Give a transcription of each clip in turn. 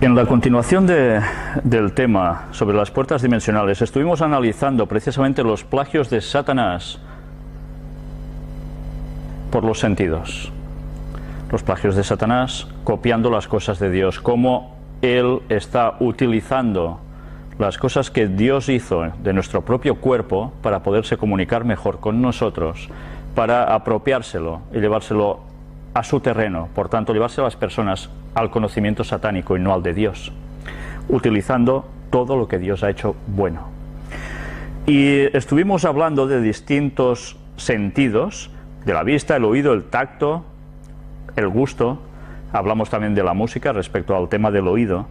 En la continuación del tema sobre las puertas dimensionales, estuvimos analizando precisamente los plagios de Satanás por los sentidos. Los plagios de Satanás copiando las cosas de Dios, cómo él está utilizando las cosas que Dios hizo de nuestro propio cuerpo para poderse comunicar mejor con nosotros, para apropiárselo y llevárselo a su terreno, por tanto llevarse a las personas al conocimiento satánico y no al de Dios, utilizando todo lo que Dios ha hecho bueno. Y estuvimos hablando de distintos sentidos, de la vista, el oído, el tacto, el gusto. Hablamos también de la música respecto al tema del oído,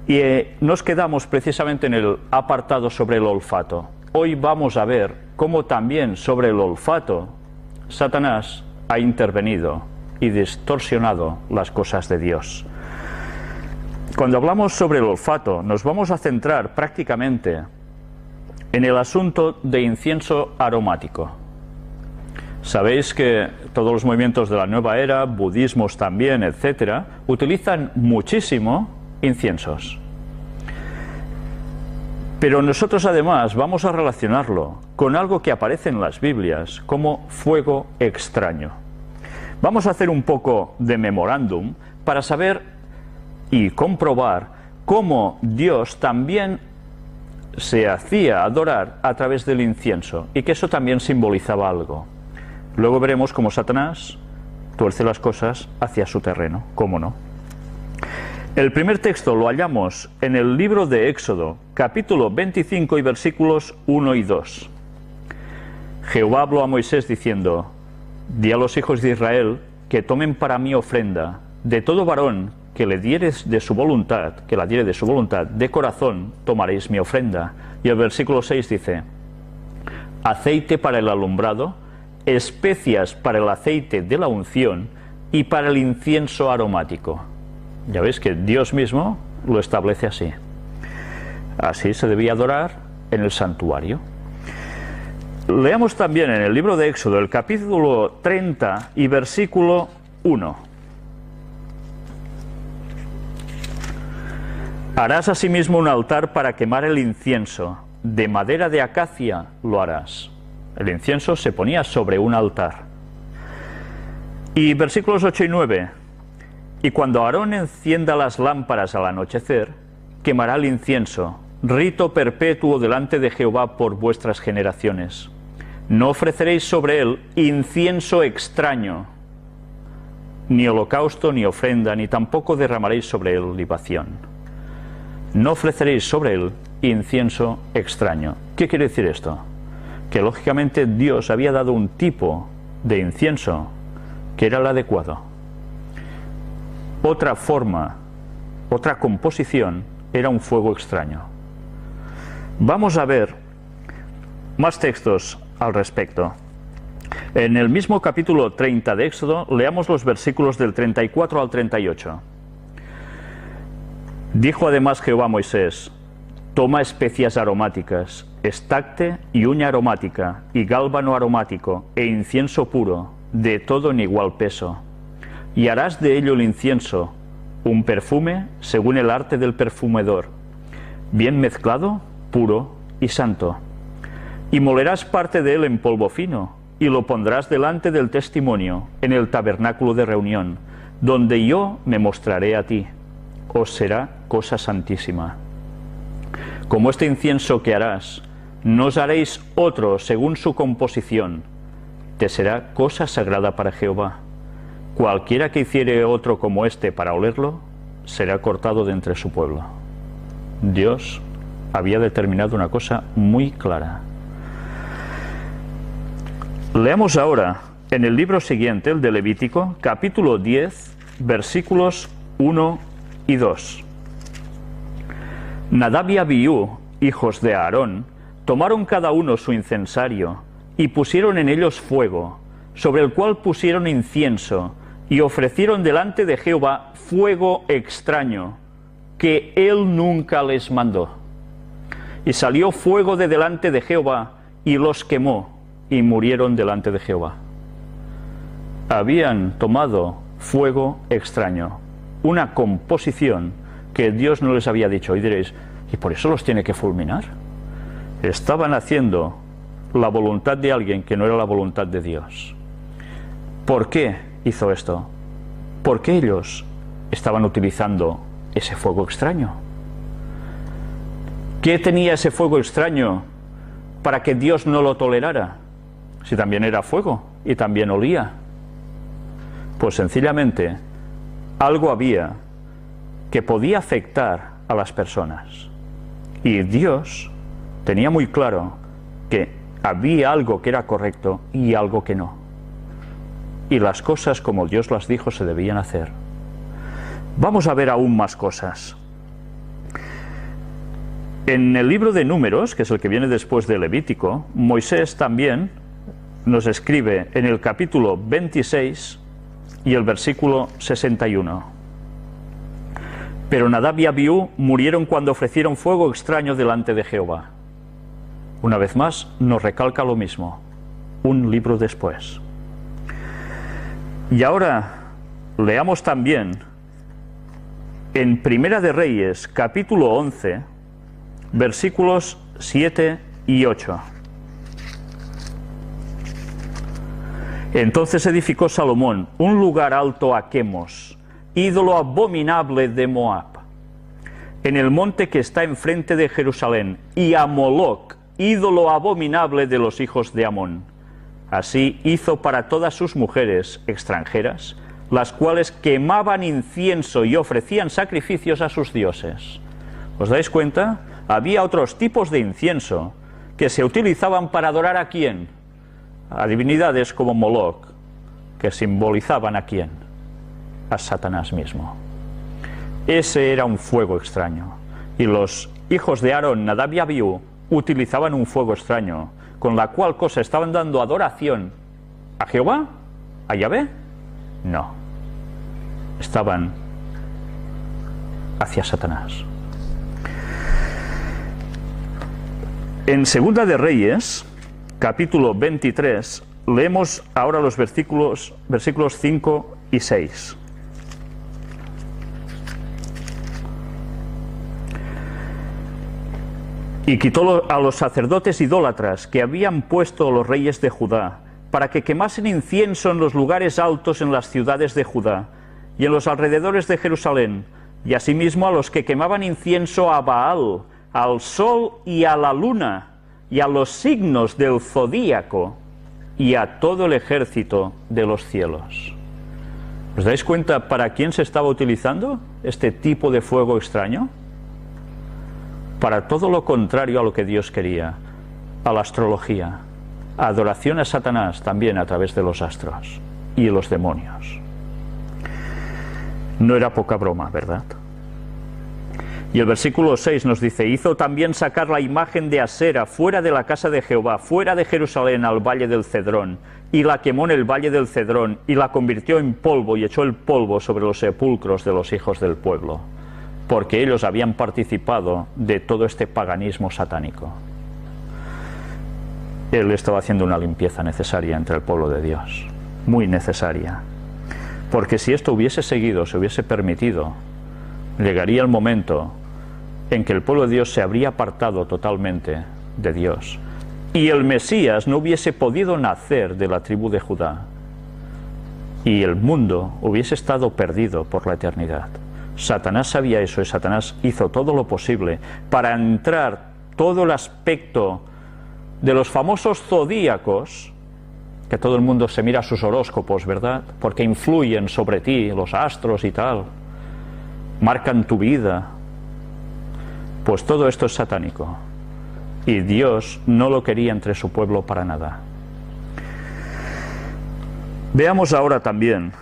y nos quedamos precisamente en el apartado sobre el olfato. Hoy vamos a ver cómo también sobre el olfato Satanás ha intervenido y distorsionado las cosas de Dios. Cuando hablamos sobre el olfato, nos vamos a centrar prácticamente en el asunto de incienso aromático. Sabéis que todos los movimientos de la nueva era, budismos también, etcétera, utilizan muchísimo inciensos. Pero nosotros además vamos a relacionarlo con algo que aparece en las Biblias como fuego extraño. Vamos a hacer un poco de memorándum para saber y comprobar cómo Dios también se hacía adorar a través del incienso y que eso también simbolizaba algo. Luego veremos cómo Satanás tuerce las cosas hacia su terreno, cómo no. El primer texto lo hallamos en el libro de Éxodo, capítulo 25 y versículos 1 y 2. Jehová habló a Moisés diciendo: Di a los hijos de Israel que tomen para mí ofrenda de todo varón que le dieres de su voluntad, que la diere de su voluntad, de corazón tomaréis mi ofrenda. Y el versículo 6 dice: aceite para el alumbrado, especias para el aceite de la unción y para el incienso aromático. Ya veis que Dios mismo lo establece así. Así se debía adorar en el santuario. Leamos también en el libro de Éxodo, el capítulo 30 y versículo 1. Harás asimismo un altar para quemar el incienso, de madera de acacia lo harás. El incienso se ponía sobre un altar. Y versículos 8 y 9. Y cuando Aarón encienda las lámparas al anochecer, quemará el incienso, rito perpetuo delante de Jehová por vuestras generaciones. No ofreceréis sobre él incienso extraño, ni holocausto, ni ofrenda, ni tampoco derramaréis sobre él libación. No ofreceréis sobre él incienso extraño. ¿Qué quiere decir esto? Que lógicamente Dios había dado un tipo de incienso que era el adecuado. Otra forma, otra composición era un fuego extraño. Vamos a ver más textos al respecto. En el mismo capítulo 30 de Éxodo, leamos los versículos del 34 al 38. Dijo además Jehová a Moisés: toma especias aromáticas, estacte y uña aromática, y gálbano aromático, e incienso puro, de todo en igual peso. Y harás de ello el incienso, un perfume según el arte del perfumedor, bien mezclado, puro y santo. Y molerás parte de él en polvo fino, y lo pondrás delante del testimonio, en el tabernáculo de reunión, donde yo me mostraré a ti. Os será cosa santísima. Como este incienso que harás, no os haréis otro según su composición, te será cosa sagrada para Jehová. Cualquiera que hiciere otro como este para olerlo, será cortado de entre su pueblo. Dios había determinado una cosa muy clara. Leamos ahora en el libro siguiente, el de Levítico, capítulo 10, versículos 1 y 2. Nadab y Abiú, hijos de Aarón, tomaron cada uno su incensario y pusieron en ellos fuego, sobre el cual pusieron incienso, y ofrecieron delante de Jehová fuego extraño, que él nunca les mandó. Y salió fuego de delante de Jehová, y los quemó, y murieron delante de Jehová. Habían tomado fuego extraño, una composición que Dios no les había dicho. Y diréis, ¿y por eso los tiene que fulminar? Estaban haciendo la voluntad de alguien que no era la voluntad de Dios. ¿Por qué hizo esto? Porque ellos estaban utilizando ese fuego extraño. ¿Qué tenía ese fuego extraño para que Dios no lo tolerara? Si también era fuego y también olía. Pues sencillamente algo había que podía afectar a las personas. Y Dios tenía muy claro que había algo que era correcto y algo que no. Y las cosas como Dios las dijo se debían hacer. Vamos a ver aún más cosas. En el libro de Números, que es el que viene después de Levítico, Moisés también nos escribe en el capítulo 26 y el versículo 61. Pero Nadab y Abiú murieron cuando ofrecieron fuego extraño delante de Jehová. Una vez más nos recalca lo mismo, un libro después. Y ahora leamos también en Primera de Reyes, capítulo 11, versículos 7 y 8. Entonces edificó Salomón un lugar alto a Quemos, ídolo abominable de Moab, en el monte que está enfrente de Jerusalén, y a Moloc, ídolo abominable de los hijos de Amón. Así hizo para todas sus mujeres extranjeras, las cuales quemaban incienso y ofrecían sacrificios a sus dioses. ¿Os dais cuenta? Había otros tipos de incienso que se utilizaban para adorar ¿a quién? A divinidades como Moloc, que simbolizaban ¿a quién? A Satanás mismo. Ese era un fuego extraño. Y los hijos de Aarón, Nadab y Abiú, utilizaban un fuego extraño, con la cual cosa estaban dando adoración a Jehová, a Yahvé. No, estaban hacia Satanás. En Segunda de Reyes, capítulo 23, leemos ahora los versículos 5 y 6. Y quitó a los sacerdotes idólatras que habían puesto los reyes de Judá, para que quemasen incienso en los lugares altos en las ciudades de Judá y en los alrededores de Jerusalén, y asimismo a los que quemaban incienso a Baal, al sol y a la luna, y a los signos del zodíaco, y a todo el ejército de los cielos. ¿Os dais cuenta para quién se estaba utilizando este tipo de fuego extraño? Para todo lo contrario a lo que Dios quería, a la astrología, a adoración a Satanás también a través de los astros y los demonios. No era poca broma, ¿verdad? Y el versículo 6 nos dice, hizo también sacar la imagen de Asera fuera de la casa de Jehová, fuera de Jerusalén al valle del Cedrón, y la quemó en el valle del Cedrón, y la convirtió en polvo, y echó el polvo sobre los sepulcros de los hijos del pueblo, porque ellos habían participado de todo este paganismo satánico. Él estaba haciendo una limpieza necesaria entre el pueblo de Dios, muy necesaria, porque si esto hubiese seguido, se hubiese permitido, llegaría el momento en que el pueblo de Dios se habría apartado totalmente de Dios y el Mesías no hubiese podido nacer de la tribu de Judá y el mundo hubiese estado perdido por la eternidad. Satanás sabía eso y Satanás hizo todo lo posible para entrar todo el aspecto de los famosos zodíacos, que todo el mundo se mira sus horóscopos, ¿verdad? Porque influyen sobre ti, los astros y tal, marcan tu vida. Pues todo esto es satánico y Dios no lo quería entre su pueblo para nada. Veamos ahora también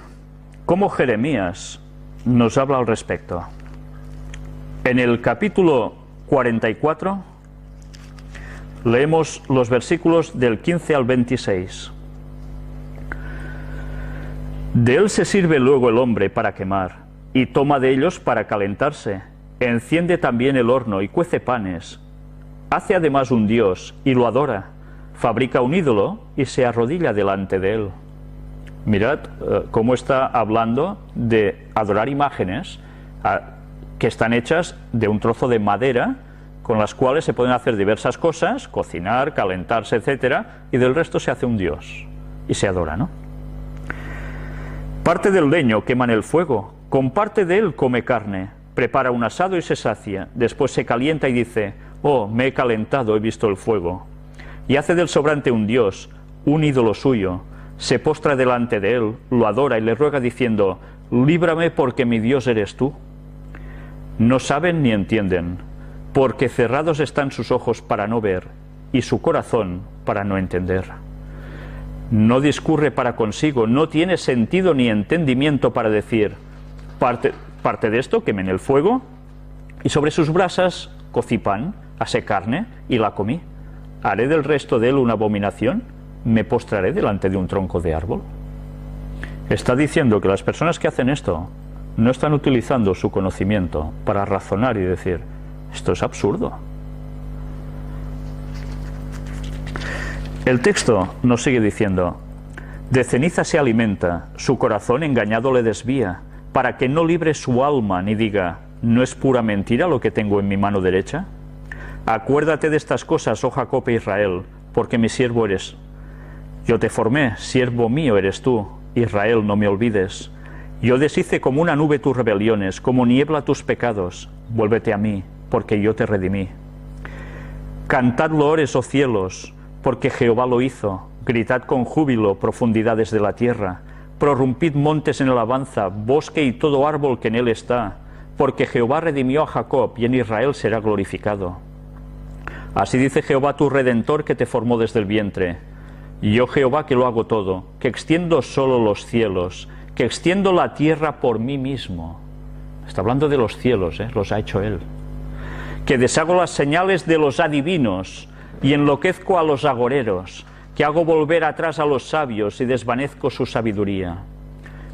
cómo Jeremías nos habla al respecto. En el capítulo 44 leemos los versículos del 15 al 26. De él se sirve luego el hombre para quemar, y toma de ellos para calentarse. Enciende también el horno y cuece panes. Hace además un dios y lo adora. Fabrica un ídolo y se arrodilla delante de él. Mirad cómo está hablando de adorar imágenes que están hechas de un trozo de madera con las cuales se pueden hacer diversas cosas, cocinar, calentarse, etcétera, y del resto se hace un dios y se adora, ¿no? Parte del leño quema en el fuego, con parte de él come carne, prepara un asado y se sacia, después se calienta y dice: oh, me he calentado, he visto el fuego. Y hace del sobrante un dios, un ídolo suyo, se postra delante de él, lo adora y le ruega diciendo: líbrame porque mi Dios eres tú. No saben ni entienden, porque cerrados están sus ojos para no ver y su corazón para no entender. No discurre para consigo, no tiene sentido ni entendimiento para decir: parte de esto quemé en el fuego, y sobre sus brasas cocí pan, asé carne y la comí. ¿Haré del resto de él una abominación? ¿Me postraré delante de un tronco de árbol? Está diciendo que las personas que hacen esto no están utilizando su conocimiento para razonar y decir: esto es absurdo. El texto nos sigue diciendo: de ceniza se alimenta, su corazón engañado le desvía, para que no libre su alma ni diga: ¿no es pura mentira lo que tengo en mi mano derecha? Acuérdate de estas cosas, oh Jacob e Israel, porque mi siervo eres. Yo te formé, siervo mío eres tú, Israel, no me olvides. Yo deshice como una nube tus rebeliones, como niebla tus pecados. Vuélvete a mí, porque yo te redimí. Cantad loores, oh cielos, porque Jehová lo hizo. Gritad con júbilo, profundidades de la tierra. Prorrumpid montes en alabanza, bosque y todo árbol que en él está, porque Jehová redimió a Jacob y en Israel será glorificado. Así dice Jehová tu Redentor, que te formó desde el vientre. Yo Jehová, que lo hago todo, que extiendo solo los cielos, que extiendo la tierra por mí mismo. Está hablando de los cielos, los ha hecho él. Que deshago las señales de los adivinos y enloquezco a los agoreros, que hago volver atrás a los sabios y desvanezco su sabiduría.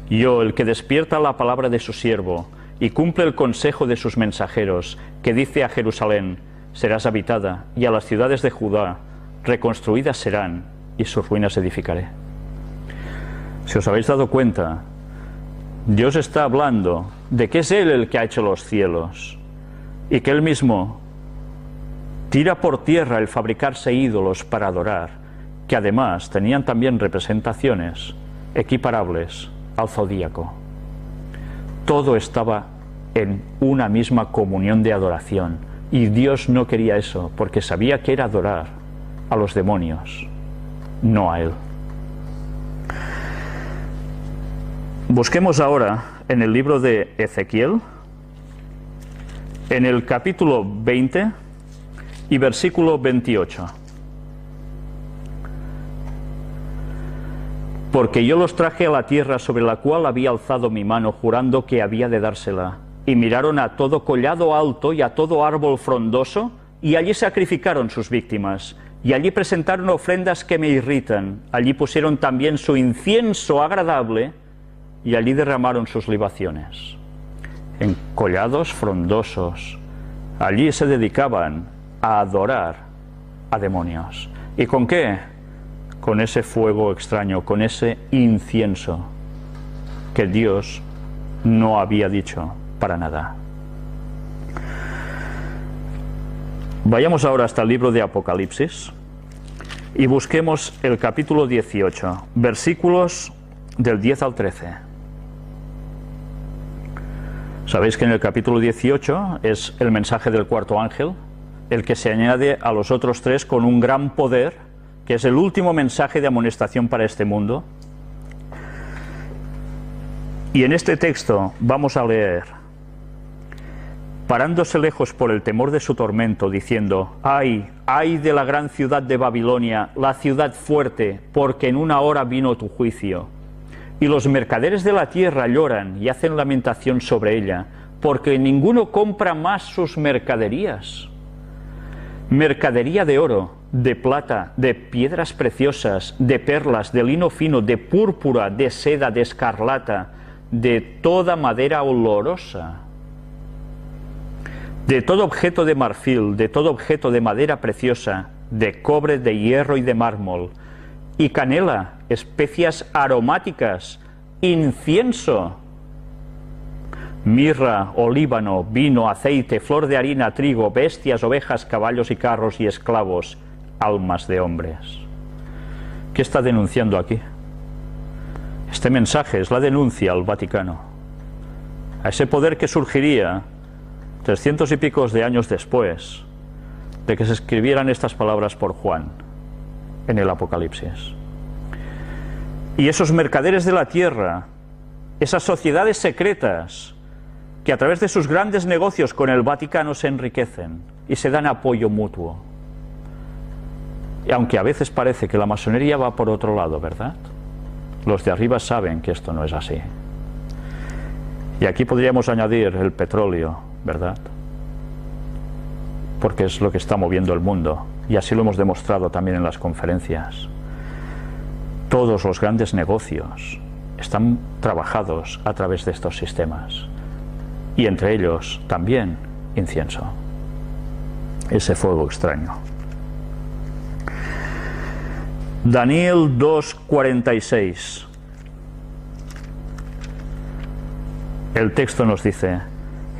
Yo, el que despierta la palabra de su siervo y cumple el consejo de sus mensajeros, que dice a Jerusalén: serás habitada, y a las ciudades de Judá reconstruidas serán, y sus ruinas edificaré. Si os habéis dado cuenta, Dios está hablando de que es Él el que ha hecho los cielos, y que Él mismo tira por tierra el fabricarse ídolos para adorar, que además tenían también representaciones equiparables al zodíaco. Todo estaba en una misma comunión de adoración, y Dios no quería eso, porque sabía que era adorar a los demonios, no a Él. Busquemos ahora en el libro de Ezequiel, en el capítulo 20 y versículo 28. Porque yo los traje a la tierra sobre la cual había alzado mi mano, jurando que había de dársela. Y miraron a todo collado alto y a todo árbol frondoso, y allí sacrificaron sus víctimas. Y allí presentaron ofrendas que me irritan. Allí pusieron también su incienso agradable, y allí derramaron sus libaciones. En collados frondosos, allí se dedicaban a adorar a demonios. ¿Y con qué? Con ese fuego extraño, con ese incienso que Dios no había dicho para nada. Vayamos ahora hasta el libro de Apocalipsis y busquemos el capítulo 18, versículos del 10 al 13. Sabéis que en el capítulo 18 es el mensaje del cuarto ángel, el que se añade a los otros tres con un gran poder, que es el último mensaje de amonestación para este mundo. Y en este texto vamos a leer: parándose lejos por el temor de su tormento, diciendo: ¡ay, ay de la gran ciudad de Babilonia, la ciudad fuerte, porque en una hora vino tu juicio! Y los mercaderes de la tierra lloran y hacen lamentación sobre ella, porque ninguno compra más sus mercaderías. Mercadería de oro, de plata, de piedras preciosas, de perlas, de lino fino, de púrpura, de seda, de escarlata, de toda madera olorosa, de todo objeto de marfil, de todo objeto de madera preciosa, de cobre, de hierro y de mármol, y canela, especias aromáticas, incienso, mirra, olíbano, vino, aceite, flor de harina, trigo, bestias, ovejas, caballos y carros y esclavos, almas de hombres. ¿Qué está denunciando aquí? Este mensaje es la denuncia al Vaticano, a ese poder que surgiría 300 y pico de años después de que se escribieran estas palabras por Juan en el Apocalipsis. Y esos mercaderes de la tierra, esas sociedades secretas que a través de sus grandes negocios con el Vaticano se enriquecen y se dan apoyo mutuo. Y aunque a veces parece que la masonería va por otro lado, ¿verdad? Los de arriba saben que esto no es así. Y aquí podríamos añadir el petróleo, ¿verdad? Porque es lo que está moviendo el mundo, y así lo hemos demostrado también en las conferencias. Todos los grandes negocios están trabajados a través de estos sistemas, y entre ellos también incienso, ese fuego extraño. Daniel 2:46. El texto nos dice: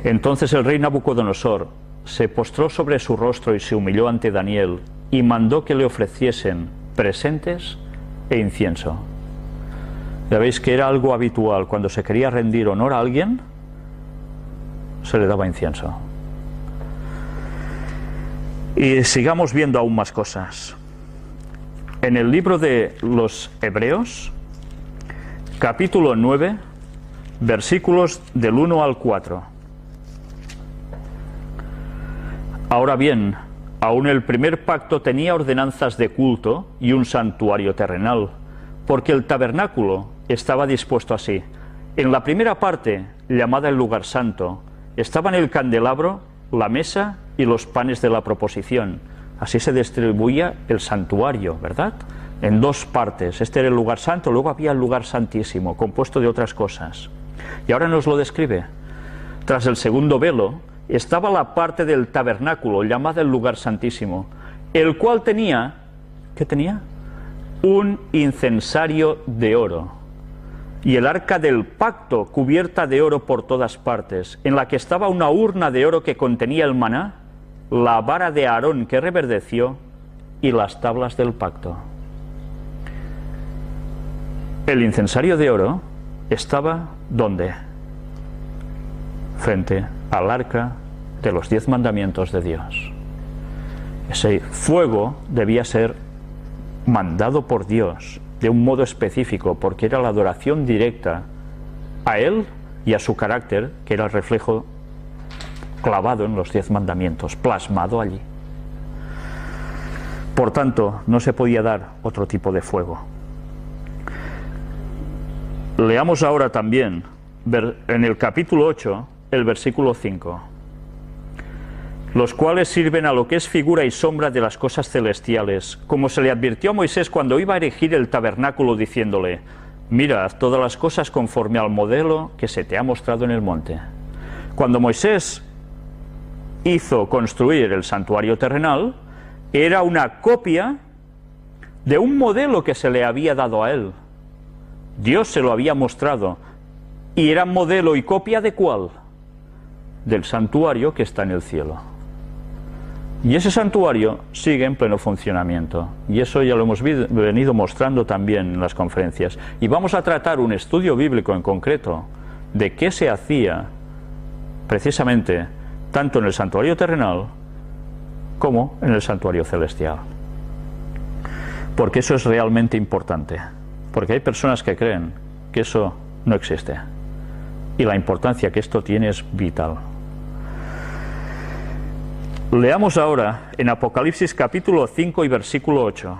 entonces el rey Nabucodonosor se postró sobre su rostro y se humilló ante Daniel y mandó que le ofreciesen presentes e incienso. Ya veis que era algo habitual, cuando se quería rendir honor a alguien, se le daba incienso. Y sigamos viendo aún más cosas. En el libro de los Hebreos, capítulo 9, versículos del 1 al 4. Ahora bien, aún el primer pacto tenía ordenanzas de culto y un santuario terrenal, porque el tabernáculo estaba dispuesto así. En la primera parte, llamada el lugar santo, estaban el candelabro, la mesa y los panes de la proposición. Así se distribuía el santuario, ¿verdad? En dos partes. Este era el lugar santo, luego había el lugar santísimo, compuesto de otras cosas. Y ahora nos lo describe. Tras el segundo velo estaba la parte del tabernáculo, llamada el lugar santísimo, el cual tenía, ¿qué tenía? Un incensario de oro, y el arca del pacto cubierta de oro por todas partes, en la que estaba una urna de oro que contenía el maná, la vara de Aarón que reverdeció y las tablas del pacto. El incensario de oro estaba ¿dónde? Frente al arca de los 10 mandamientos de Dios. Ese fuego debía ser mandado por Dios de un modo específico, porque era la adoración directa a Él y a su carácter, que era el reflejo clavado en los 10 mandamientos, plasmado allí. Por tanto, no se podía dar otro tipo de fuego. Leamos ahora también en el capítulo 8, el versículo 5. Los cuales sirven a lo que es figura y sombra de las cosas celestiales, como se le advirtió a Moisés cuando iba a erigir el tabernáculo, diciéndole: mirad todas las cosas conforme al modelo que se te ha mostrado en el monte. Cuando Moisés hizo construir el santuario terrenal, era una copia de un modelo que se le había dado a él. Dios se lo había mostrado, y era modelo y copia ¿de cuál? Del santuario que está en el cielo. Y ese santuario sigue en pleno funcionamiento, y eso ya lo hemos venido mostrando también en las conferencias. Y vamos a tratar un estudio bíblico en concreto de qué se hacía precisamente tanto en el santuario terrenal como en el santuario celestial, porque eso es realmente importante, porque hay personas que creen que eso no existe, y la importancia que esto tiene es vital. Leamos ahora en Apocalipsis capítulo 5 y versículo 8.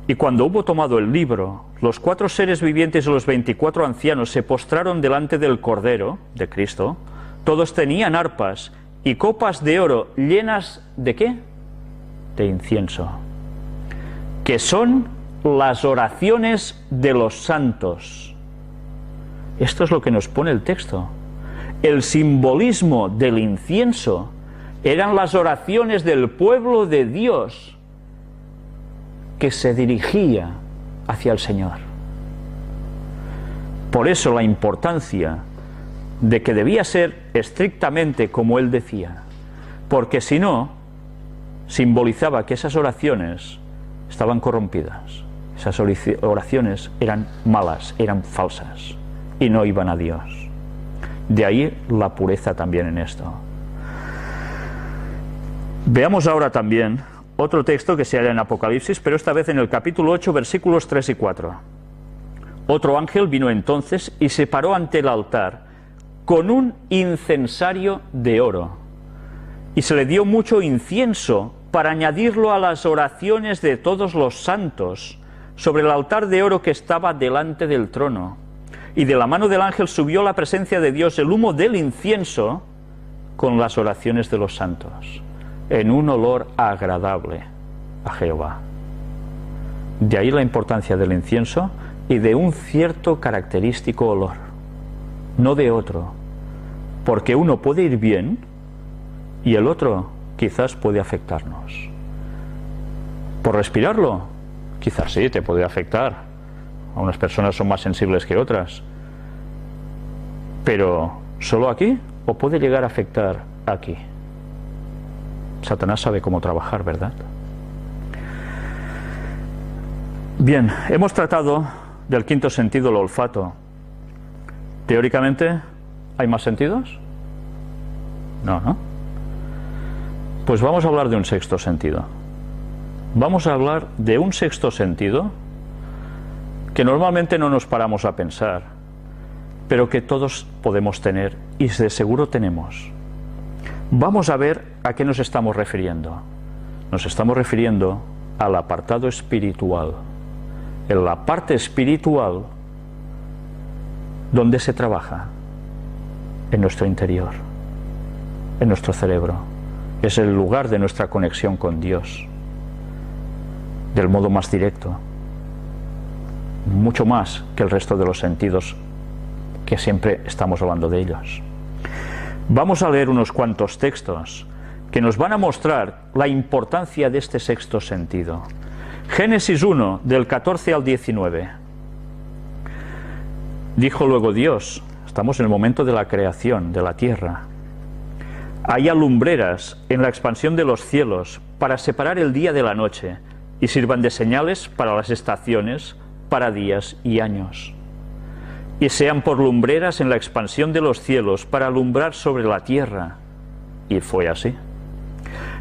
Y cuando hubo tomado el libro, los 4 seres vivientes y los 24 ancianos se postraron delante del Cordero, de Cristo. Todos tenían arpas y copas de oro llenas ¿de qué? De incienso, que son las oraciones de los santos. Esto es lo que nos pone el texto. El simbolismo del incienso eran las oraciones del pueblo de Dios que se dirigía hacia el Señor. Por eso la importancia de que debía ser estrictamente como él decía, porque si no, simbolizaba que esas oraciones estaban corrompidas, esas oraciones eran malas, eran falsas y no iban a Dios. De ahí la pureza también en esto. Veamos ahora también otro texto que se halla en Apocalipsis, pero esta vez en el capítulo 8, versículos 3 y 4. Otro ángel vino entonces y se paró ante el altar con un incensario de oro, y se le dio mucho incienso para añadirlo a las oraciones de todos los santos sobre el altar de oro que estaba delante del trono. Y de la mano del ángel subió a la presencia de Dios el humo del incienso con las oraciones de los santos, en un olor agradable a Jehová. De ahí la importancia del incienso y de un cierto característico olor, no de otro, porque uno puede ir bien y el otro quizás puede afectarnos. Por respirarlo, quizás sí, te puede afectar. A unas personas son más sensibles que otras, pero ¿solo aquí o puede llegar a afectar aquí? Satanás sabe cómo trabajar, ¿verdad? Bien, hemos tratado del quinto sentido, el olfato. Teóricamente, ¿hay más sentidos? No, ¿no? Pues vamos a hablar de un sexto sentido. Vamos a hablar de un sexto sentido que normalmente no nos paramos a pensar, pero que todos podemos tener y de seguro tenemos. Vamos a ver a qué nos estamos refiriendo. Nos estamos refiriendo al apartado espiritual, en la parte espiritual donde se trabaja, en nuestro interior, en nuestro cerebro. Es el lugar de nuestra conexión con Dios, del modo más directo, mucho más que el resto de los sentidos que siempre estamos hablando de ellos. Vamos a leer unos cuantos textos que nos van a mostrar la importancia de este sexto sentido. Génesis 1, del 14 al 19. Dijo luego Dios, estamos en el momento de la creación de la tierra: haya lumbreras en la expansión de los cielos para separar el día de la noche, y sirvan de señales para las estaciones, para días y años. Y sean por lumbreras en la expansión de los cielos para alumbrar sobre la tierra. Y fue así.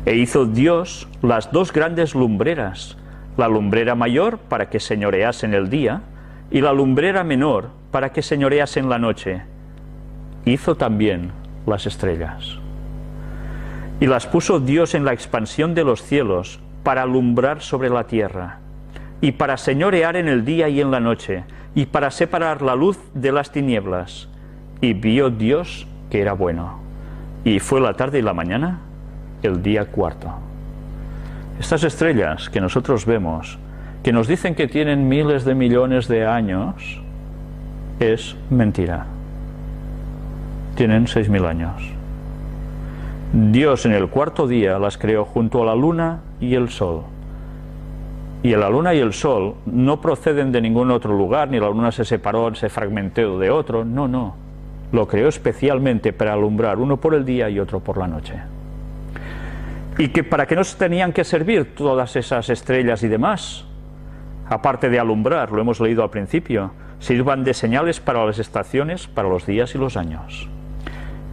E hizo Dios las dos grandes lumbreras, la lumbrera mayor para que señorease en el día, y la lumbrera menor para que señorease en la noche. Hizo también las estrellas. Y las puso Dios en la expansión de los cielos para alumbrar sobre la tierra, y para señorear en el día y en la noche, y para separar la luz de las tinieblas. Y vio Dios que era bueno. Y fue la tarde y la mañana, el día cuarto. Estas estrellas que nosotros vemos, que nos dicen que tienen miles de millones de años, es mentira. Tienen 6.000 años. Dios en el cuarto día las creó junto a la luna y el sol. Y la luna y el sol no proceden de ningún otro lugar, ni la luna se separó, se fragmentó de otro, no, no. Lo creó especialmente para alumbrar, uno por el día y otro por la noche. ¿Y que para qué nos tenían que servir todas esas estrellas y demás? Aparte de alumbrar, lo hemos leído al principio, sirvan de señales para las estaciones, para los días y los años.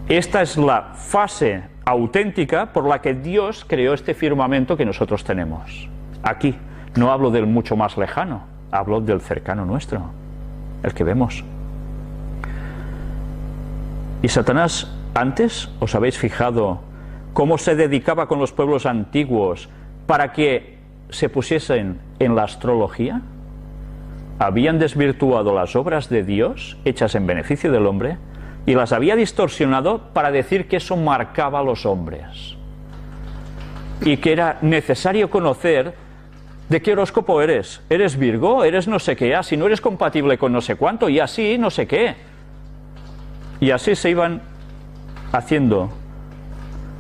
Esta es la fase auténtica por la que Dios creó este firmamento que nosotros tenemos. Aquí, no hablo del mucho más lejano, hablo del cercano nuestro, el que vemos. Y Satanás, antes, ¿os habéis fijado cómo se dedicaba con los pueblos antiguos para que se pusiesen en la astrología? Habían desvirtuado las obras de Dios, hechas en beneficio del hombre, y las había distorsionado para decir que eso marcaba a los hombres. Y que era necesario conocer de qué horóscopo eres. ¿Eres Virgo? ¿Eres no sé qué? Si no eres compatible con no sé cuánto, y así no sé qué. Y así se iban haciendo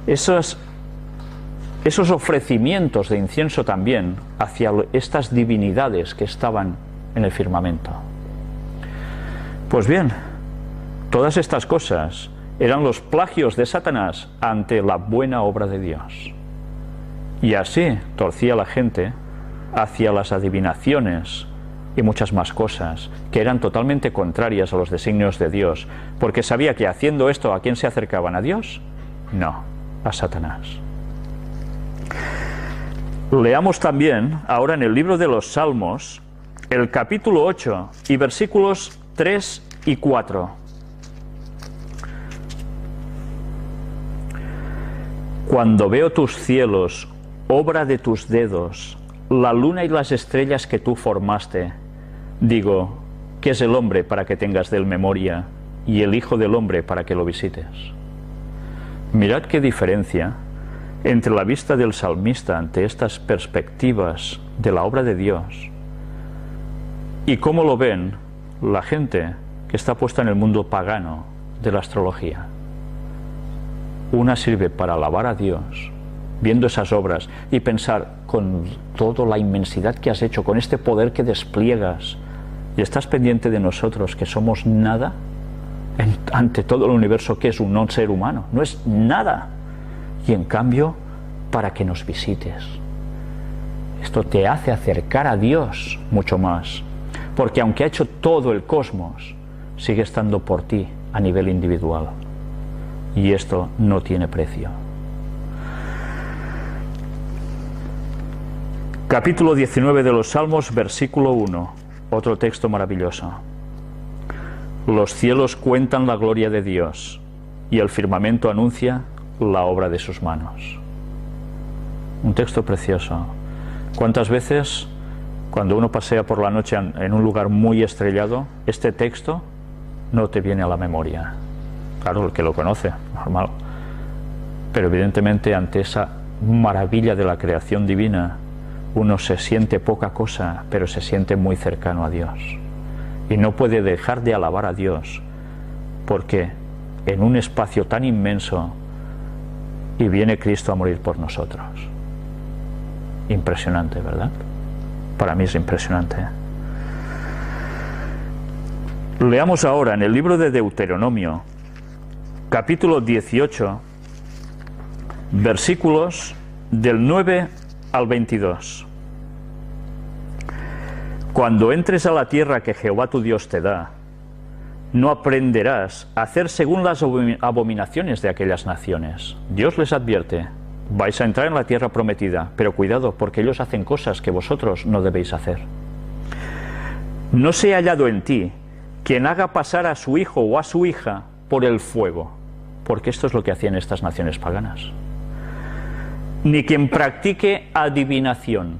esos ofrecimientos de incienso también hacia estas divinidades que estaban en el firmamento. Pues bien, Todas estas cosas eran los plagios de Satanás ante la buena obra de Dios. Y así torcía la gente hacia las adivinaciones y muchas más cosas que eran totalmente contrarias a los designios de Dios, porque sabía que haciendo esto, ¿a quién se acercaban? ¿A Dios? No, a Satanás. Leamos también ahora en el libro de los Salmos, el capítulo 8 y versículos 3 y 4. Cuando veo tus cielos, obra de tus dedos, la luna y las estrellas que tú formaste, digo, ¿qué es el hombre para que tengas de él memoria y el hijo del hombre para que lo visites? Mirad qué diferencia entre la vista del salmista ante estas perspectivas de la obra de Dios y cómo lo ven la gente que está puesta en el mundo pagano de la astrología. Una sirve para alabar a Dios, viendo esas obras y pensar con toda la inmensidad que has hecho, con este poder que despliegas, y estás pendiente de nosotros que somos nada ante todo el universo que es un no ser humano, no es nada, y en cambio para que nos visites. Esto te hace acercar a Dios mucho más, porque aunque ha hecho todo el cosmos, sigue estando por ti a nivel individual, y esto no tiene precio. Capítulo 19 de los Salmos, versículo 1, otro texto maravilloso. Los cielos cuentan la gloria de Dios, y el firmamento anuncia la obra de sus manos. Un texto precioso. ¿Cuántas veces, cuando uno pasea por la noche en un lugar muy estrellado, este texto no te viene a la memoria? Claro, el que lo conoce, normal. Pero evidentemente ante esa maravilla de la creación divina, uno se siente poca cosa, pero se siente muy cercano a Dios. Y no puede dejar de alabar a Dios, porque en un espacio tan inmenso, y viene Cristo a morir por nosotros. Impresionante, ¿verdad? Para mí es impresionante. Leamos ahora en el libro de Deuteronomio, capítulo 18, versículos del 9 al 22. Cuando entres a la tierra que Jehová tu Dios te da, no aprenderás a hacer según las abominaciones de aquellas naciones. Dios les advierte, vais a entrar en la tierra prometida, pero cuidado, porque ellos hacen cosas que vosotros no debéis hacer. No sea hallado en ti quien haga pasar a su hijo o a su hija por el fuego, porque esto es lo que hacían estas naciones paganas. Ni quien practique adivinación,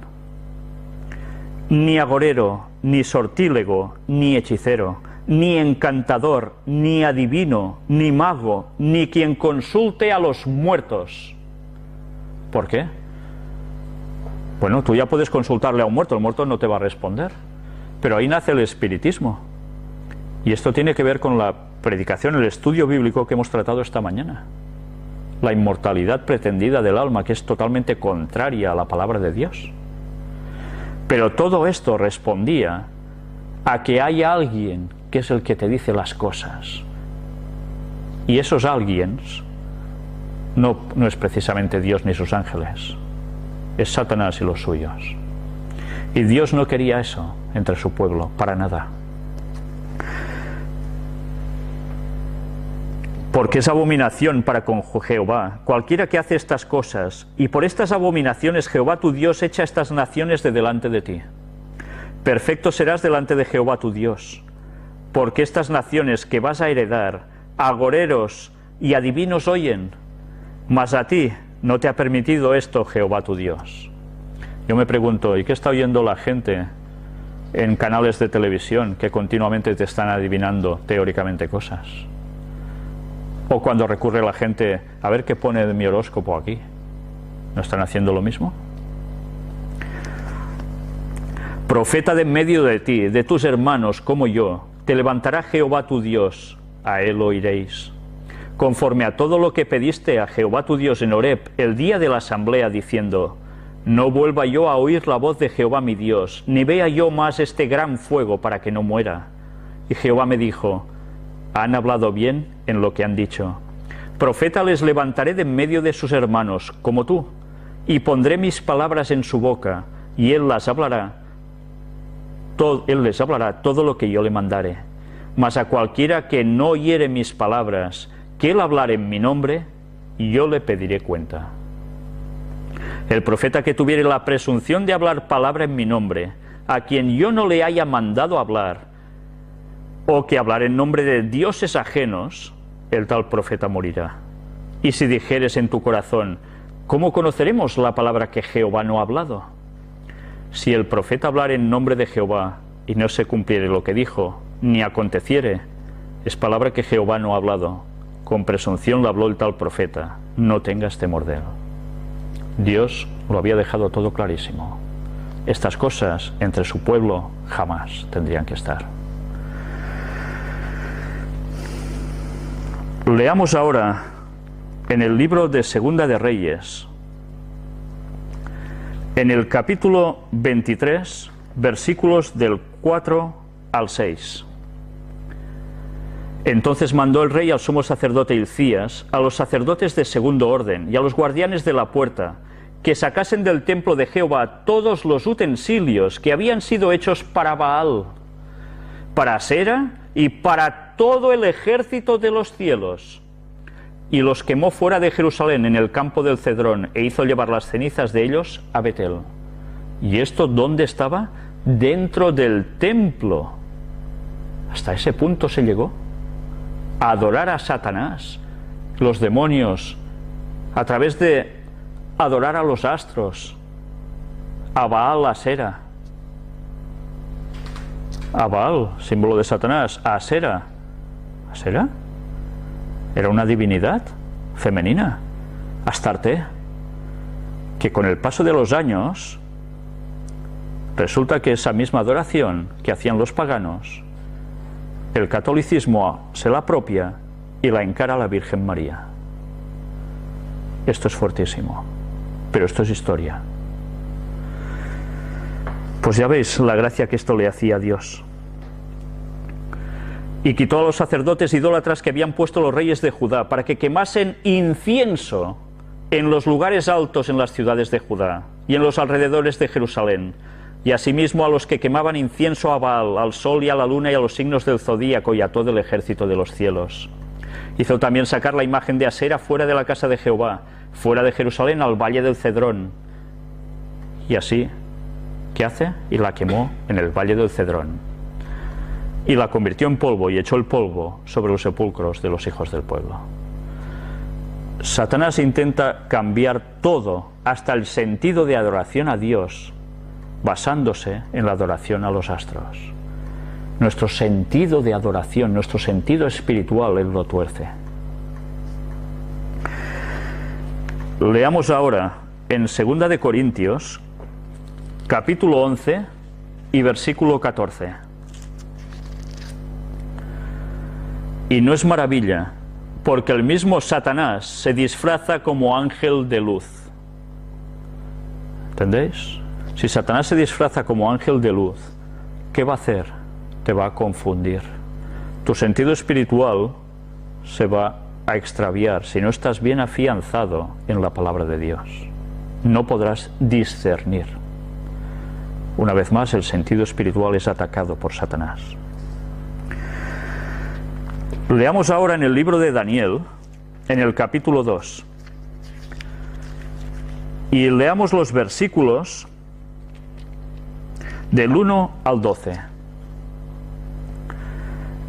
ni agorero, ni sortílego, ni hechicero, ni encantador, ni adivino, ni mago, ni quien consulte a los muertos. ¿Por qué? Bueno, tú ya puedes consultarle a un muerto, el muerto no te va a responder. Pero ahí nace el espiritismo. Y esto tiene que ver con la predicación, el estudio bíblico que hemos tratado esta mañana. La inmortalidad pretendida del alma, que es totalmente contraria a la palabra de Dios. Pero todo esto respondía a que hay alguien que es el que te dice las cosas. Y esos alguiens no es precisamente Dios ni sus ángeles, es Satanás y los suyos. Y Dios no quería eso entre su pueblo, para nada. Porque es abominación para con Jehová cualquiera que hace estas cosas, y por estas abominaciones Jehová tu Dios echa estas naciones de delante de ti. Perfecto serás delante de Jehová tu Dios, porque estas naciones que vas a heredar, agoreros y adivinos oyen, mas a ti no te ha permitido esto Jehová tu Dios. Yo me pregunto, ¿y qué está oyendo la gente en canales de televisión que continuamente te están adivinando teóricamente cosas? O cuando recurre la gente a ver qué pone de mi horóscopo aquí. ¿No están haciendo lo mismo? Profeta de en medio de ti, de tus hermanos como yo, te levantará Jehová tu Dios, a él oiréis. Conforme a todo lo que pediste a Jehová tu Dios en Horeb, el día de la asamblea, diciendo, no vuelva yo a oír la voz de Jehová mi Dios, ni vea yo más este gran fuego para que no muera. Y Jehová me dijo, Han hablado bien en lo que han dicho. Profeta les levantaré de en medio de sus hermanos, como tú, y pondré mis palabras en su boca, y él les hablará todo lo que yo le mandare. Mas a cualquiera que no oyere mis palabras, que él hablare en mi nombre, yo le pediré cuenta. El profeta que tuviere la presunción de hablar palabra en mi nombre, a quien yo no le haya mandado hablar, o que hablar en nombre de dioses ajenos, el tal profeta morirá. Y si dijeres en tu corazón, ¿cómo conoceremos la palabra que Jehová no ha hablado? Si el profeta hablar en nombre de Jehová, y no se cumpliere lo que dijo, ni aconteciere, es palabra que Jehová no ha hablado. Con presunción lo habló el tal profeta. No tengas temor de él. Dios lo había dejado todo clarísimo. Estas cosas entre su pueblo jamás tendrían que estar. Leamos ahora en el libro de Segunda de Reyes, en el capítulo 23, versículos del 4 al 6. Entonces mandó el rey al sumo sacerdote Hilcías, a los sacerdotes de segundo orden y a los guardianes de la puerta, que sacasen del templo de Jehová todos los utensilios que habían sido hechos para Baal, para Asera y para todo el ejército de los cielos, y los quemó fuera de Jerusalén en el campo del Cedrón, e hizo llevar las cenizas de ellos a Betel. ¿Y esto dónde estaba? Dentro del templo. Hasta ese punto se llegó. A adorar a Satanás, los demonios, a través de adorar a los astros, a Baal, a Asera. A Baal, símbolo de Satanás, a Asera. ¿Asera? Era una divinidad femenina, Astarte, que con el paso de los años resulta que esa misma adoración que hacían los paganos, el catolicismo se la apropia y la encara a la Virgen María. Esto es fuertísimo, pero esto es historia. Pues ya veis la gracia que esto le hacía a Dios. Y quitó a los sacerdotes idólatras que habían puesto los reyes de Judá para que quemasen incienso en los lugares altos en las ciudades de Judá y en los alrededores de Jerusalén, y asimismo a los que quemaban incienso a Baal, al sol y a la luna y a los signos del zodíaco y a todo el ejército de los cielos. Hizo también sacar la imagen de Asera fuera de la casa de Jehová, fuera de Jerusalén, al valle del Cedrón. Y así, ¿qué hace? Y la quemó en el valle del Cedrón. Y la convirtió en polvo y echó el polvo sobre los sepulcros de los hijos del pueblo. Satanás intenta cambiar todo, hasta el sentido de adoración a Dios, basándose en la adoración a los astros. Nuestro sentido de adoración, nuestro sentido espiritual, él lo tuerce. Leamos ahora en 2 de Corintios, capítulo 11 y versículo 14. Y no es maravilla, porque el mismo Satanás se disfraza como ángel de luz. ¿Entendéis? Si Satanás se disfraza como ángel de luz, ¿qué va a hacer? Te va a confundir. Tu sentido espiritual se va a extraviar si no estás bien afianzado en la palabra de Dios. No podrás discernir. Una vez más, el sentido espiritual es atacado por Satanás. Leamos ahora en el libro de Daniel, en el capítulo 2, y leamos los versículos del 1 al 12.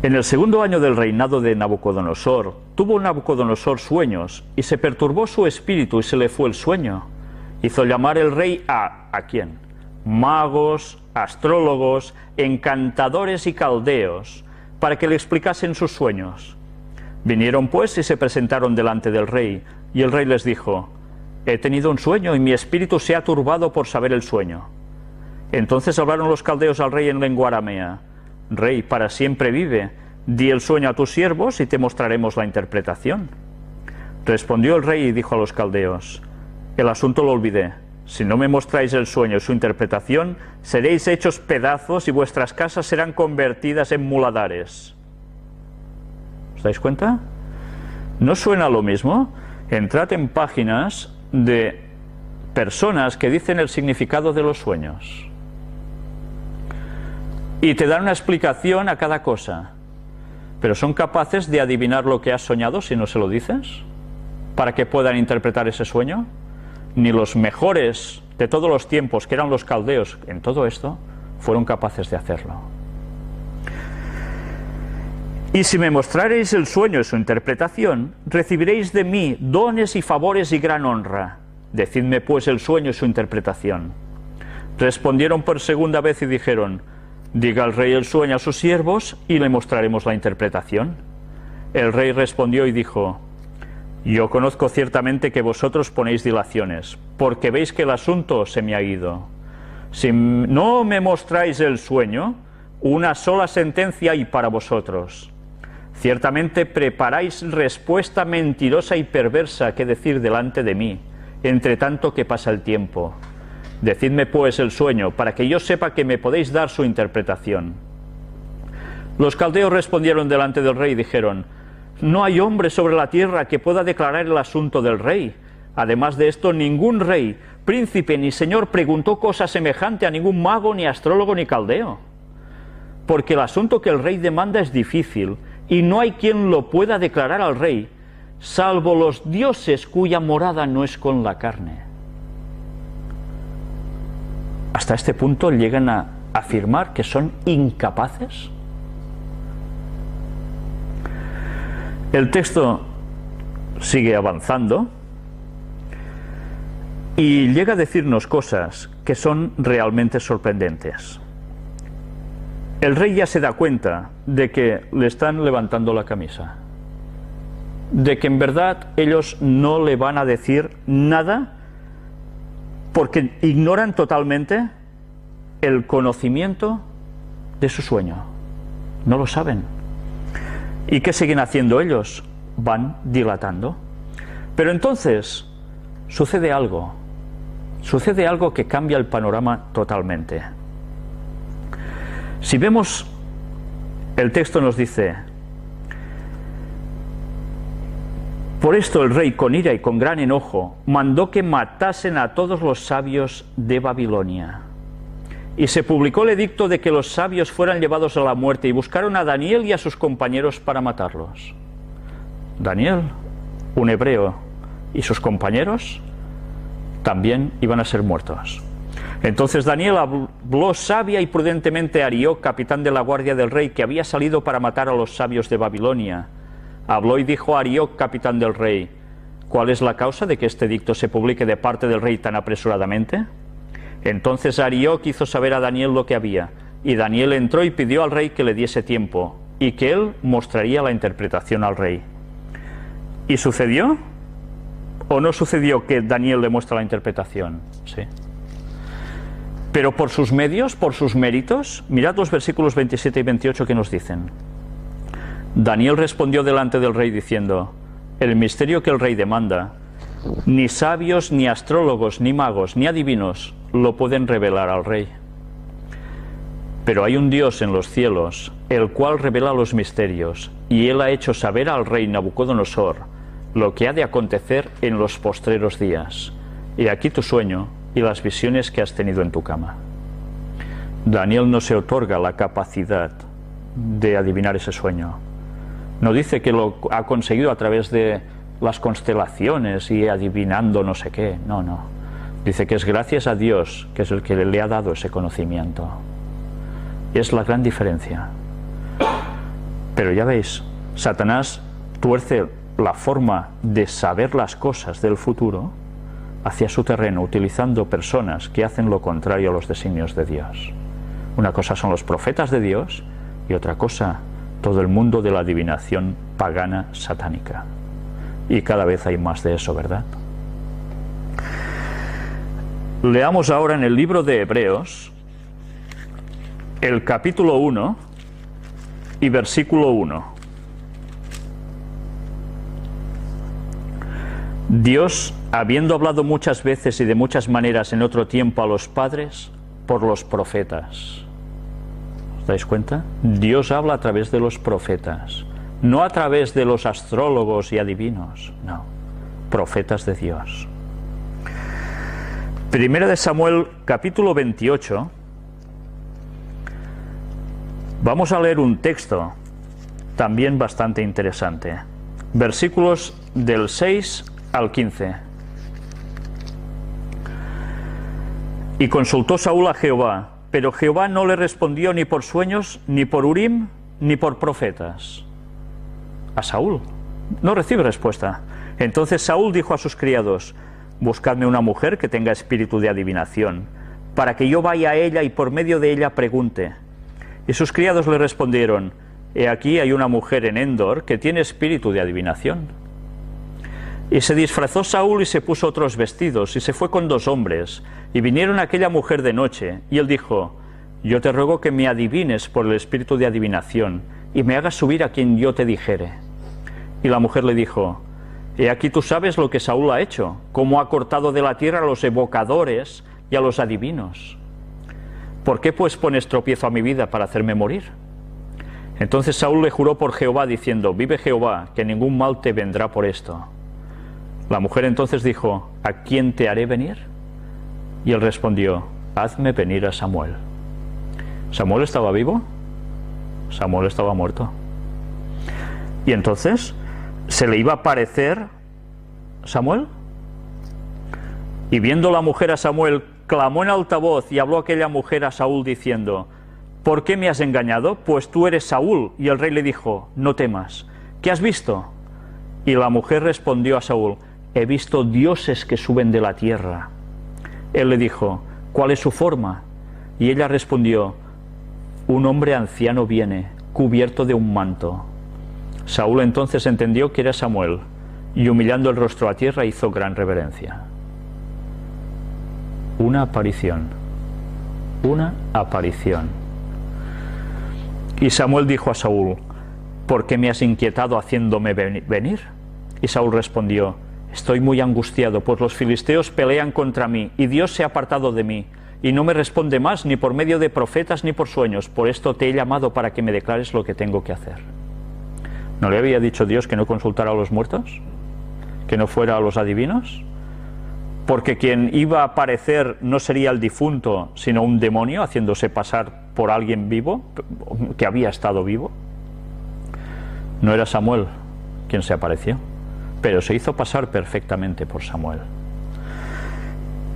En el segundo año del reinado de Nabucodonosor, tuvo Nabucodonosor sueños, y se perturbó su espíritu y se le fue el sueño. Hizo llamar el rey ¿a quién? Magos, astrólogos, encantadores y caldeos, para que le explicasen sus sueños. Vinieron pues y se presentaron delante del rey, y el rey les dijo: he tenido un sueño, y mi espíritu se ha turbado por saber el sueño. Entonces hablaron los caldeos al rey en lengua aramea: Rey, para siempre vive, di el sueño a tus siervos y te mostraremos la interpretación. Respondió el rey y dijo a los caldeos: el asunto lo olvidé. Si no me mostráis el sueño y su interpretación, seréis hechos pedazos y vuestras casas serán convertidas en muladares. ¿Os dais cuenta? ¿No suena lo mismo? Entrad en páginas de personas que dicen el significado de los sueños y te dan una explicación a cada cosa, pero ¿son capaces de adivinar lo que has soñado si no se lo dices? Para que puedan interpretar ese sueño. Ni los mejores de todos los tiempos, que eran los caldeos en todo esto, fueron capaces de hacerlo. Y si me mostraréis el sueño y su interpretación, recibiréis de mí dones y favores y gran honra. Decidme pues el sueño y su interpretación. Respondieron por segunda vez y dijeron: diga el rey el sueño a sus siervos y le mostraremos la interpretación. El rey respondió y dijo: yo conozco ciertamente que vosotros ponéis dilaciones, porque veis que el asunto se me ha ido. Si no me mostráis el sueño, una sola sentencia hay para vosotros. Ciertamente preparáis respuesta mentirosa y perversa que decir delante de mí, entre tanto que pasa el tiempo. Decidme pues el sueño, para que yo sepa que me podéis dar su interpretación. Los caldeos respondieron delante del rey y dijeron: no hay hombre sobre la tierra que pueda declarar el asunto del rey. Además de esto, ningún rey, príncipe ni señor preguntó cosa semejante a ningún mago, ni astrólogo, ni caldeo. Porque el asunto que el rey demanda es difícil, y no hay quien lo pueda declarar al rey, salvo los dioses cuya morada no es con la carne. Hasta este punto llegan a afirmar que son incapaces. El texto sigue avanzando y llega a decirnos cosas que son realmente sorprendentes. El rey ya se da cuenta de que le están levantando la camisa, de que en verdad ellos no le van a decir nada porque ignoran totalmente el conocimiento de su sueño. No lo saben. ¿Y qué siguen haciendo ellos? Van dilatando. Pero entonces sucede algo que cambia el panorama totalmente. Si vemos, el texto nos dice: por esto el rey, con ira y con gran enojo, mandó que matasen a todos los sabios de Babilonia. Y se publicó el edicto de que los sabios fueran llevados a la muerte, y buscaron a Daniel y a sus compañeros para matarlos. Daniel, un hebreo, y sus compañeros también iban a ser muertos. Entonces Daniel habló sabia y prudentemente a Arioc, capitán de la guardia del rey, que había salido para matar a los sabios de Babilonia. Habló y dijo a Arioc, capitán del rey: ¿cuál es la causa de que este edicto se publique de parte del rey tan apresuradamente? Entonces Arioc hizo saber a Daniel lo que había, y Daniel entró y pidió al rey que le diese tiempo, y que él mostraría la interpretación al rey. ¿Y sucedió? ¿O no sucedió que Daniel le muestra la interpretación? Sí. Pero por sus medios, por sus méritos, mirad los versículos 27 y 28 que nos dicen. Daniel respondió delante del rey diciendo: el misterio que el rey demanda, ni sabios, ni astrólogos, ni magos, ni adivinos lo pueden revelar al rey. Pero hay un Dios en los cielos, el cual revela los misterios, y él ha hecho saber al rey Nabucodonosor lo que ha de acontecer en los postreros días. Y aquí tu sueño y las visiones que has tenido en tu cama. Daniel no se otorga la capacidad de adivinar ese sueño. No dice que lo ha conseguido a través de las constelaciones y adivinando no sé qué. No, no. Dice que es gracias a Dios, que es el que le ha dado ese conocimiento. Y es la gran diferencia. Pero ya veis, Satanás tuerce la forma de saber las cosas del futuro hacia su terreno, utilizando personas que hacen lo contrario a los designios de Dios. Una cosa son los profetas de Dios y otra cosa todo el mundo de la adivinación pagana satánica. Y cada vez hay más de eso, ¿verdad? Leamos ahora en el libro de Hebreos, el capítulo 1 y versículo 1. Dios, habiendo hablado muchas veces y de muchas maneras en otro tiempo a los padres, por los profetas. ¿Os dais cuenta? Dios habla a través de los profetas. no a través de los astrólogos y adivinos, no, profetas de Dios. Primera de Samuel, capítulo 28, vamos a leer un texto también bastante interesante, versículos del 6 al 15. Y consultó Saúl a Jehová, pero Jehová no le respondió ni por sueños, ni por Urim, ni por profetas. A Saúl no recibe respuesta. Entonces Saúl dijo a sus criados: buscadme una mujer que tenga espíritu de adivinación, para que yo vaya a ella y por medio de ella pregunte. Y sus criados le respondieron: he aquí hay una mujer en Endor que tiene espíritu de adivinación. Y se disfrazó Saúl y se puso otros vestidos, y se fue con 2 hombres, y vinieron a aquella mujer de noche, y él dijo: yo te ruego que me adivines por el espíritu de adivinación, y me hagas subir a quien yo te dijere. Y la mujer le dijo: he aquí tú sabes lo que Saúl ha hecho, cómo ha cortado de la tierra a los evocadores y a los adivinos. ¿Por qué pues pones tropiezo a mi vida para hacerme morir? Entonces Saúl le juró por Jehová, diciendo: vive Jehová, que ningún mal te vendrá por esto. La mujer entonces dijo: ¿a quién te haré venir? Y él respondió: hazme venir a Samuel. ¿Samuel estaba vivo? Samuel estaba muerto. Y entonces se le iba a aparecer Samuel. Y viendo la mujer a Samuel, clamó en alta voz, y habló aquella mujer a Saúl diciendo: ¿por qué me has engañado? Pues tú eres Saúl. Y el rey le dijo: no temas. ¿Qué has visto? Y la mujer respondió a Saúl: he visto dioses que suben de la tierra. Él le dijo: ¿cuál es su forma? Y ella respondió: un hombre anciano viene, cubierto de un manto. Saúl entonces entendió que era Samuel, y humillando el rostro a tierra hizo gran reverencia. Una aparición. Una aparición. Y Samuel dijo a Saúl: ¿por qué me has inquietado haciéndome venir? Y Saúl respondió: estoy muy angustiado, pues los filisteos pelean contra mí, y Dios se ha apartado de mí, y no me responde más, ni por medio de profetas ni por sueños. Por esto te he llamado, para que me declares lo que tengo que hacer. ¿No le había dicho Dios que no consultara a los muertos? ¿Que no fuera a los adivinos? Porque quien iba a aparecer no sería el difunto, sino un demonio haciéndose pasar por alguien vivo, que había estado vivo. No era Samuel quien se apareció, pero se hizo pasar perfectamente por Samuel.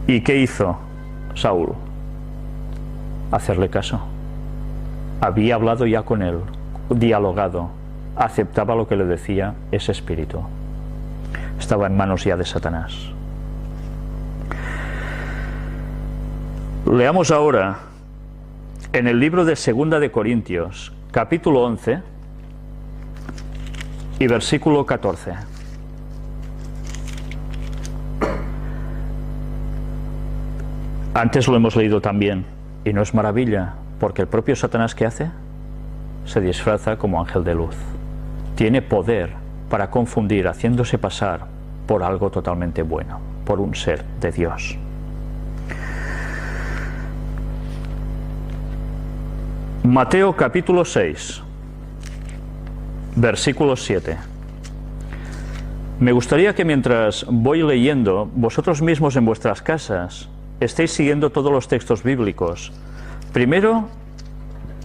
¿Y qué hizo Saúl? Hacerle caso. Había hablado ya con él, dialogado, aceptaba lo que le decía ese espíritu. Estaba en manos ya de Satanás. Leamos ahora en el libro de 2 de Corintios, capítulo 11 y versículo 14. Antes lo hemos leído también, y no es maravilla, porque el propio Satanás, ¿qué hace? Se disfraza como ángel de luz. Tiene poder para confundir, haciéndose pasar por algo totalmente bueno, por un ser de Dios. Mateo capítulo 6, versículo 7. Me gustaría que mientras voy leyendo, vosotros mismos en vuestras casas estéis siguiendo todos los textos bíblicos. Primero,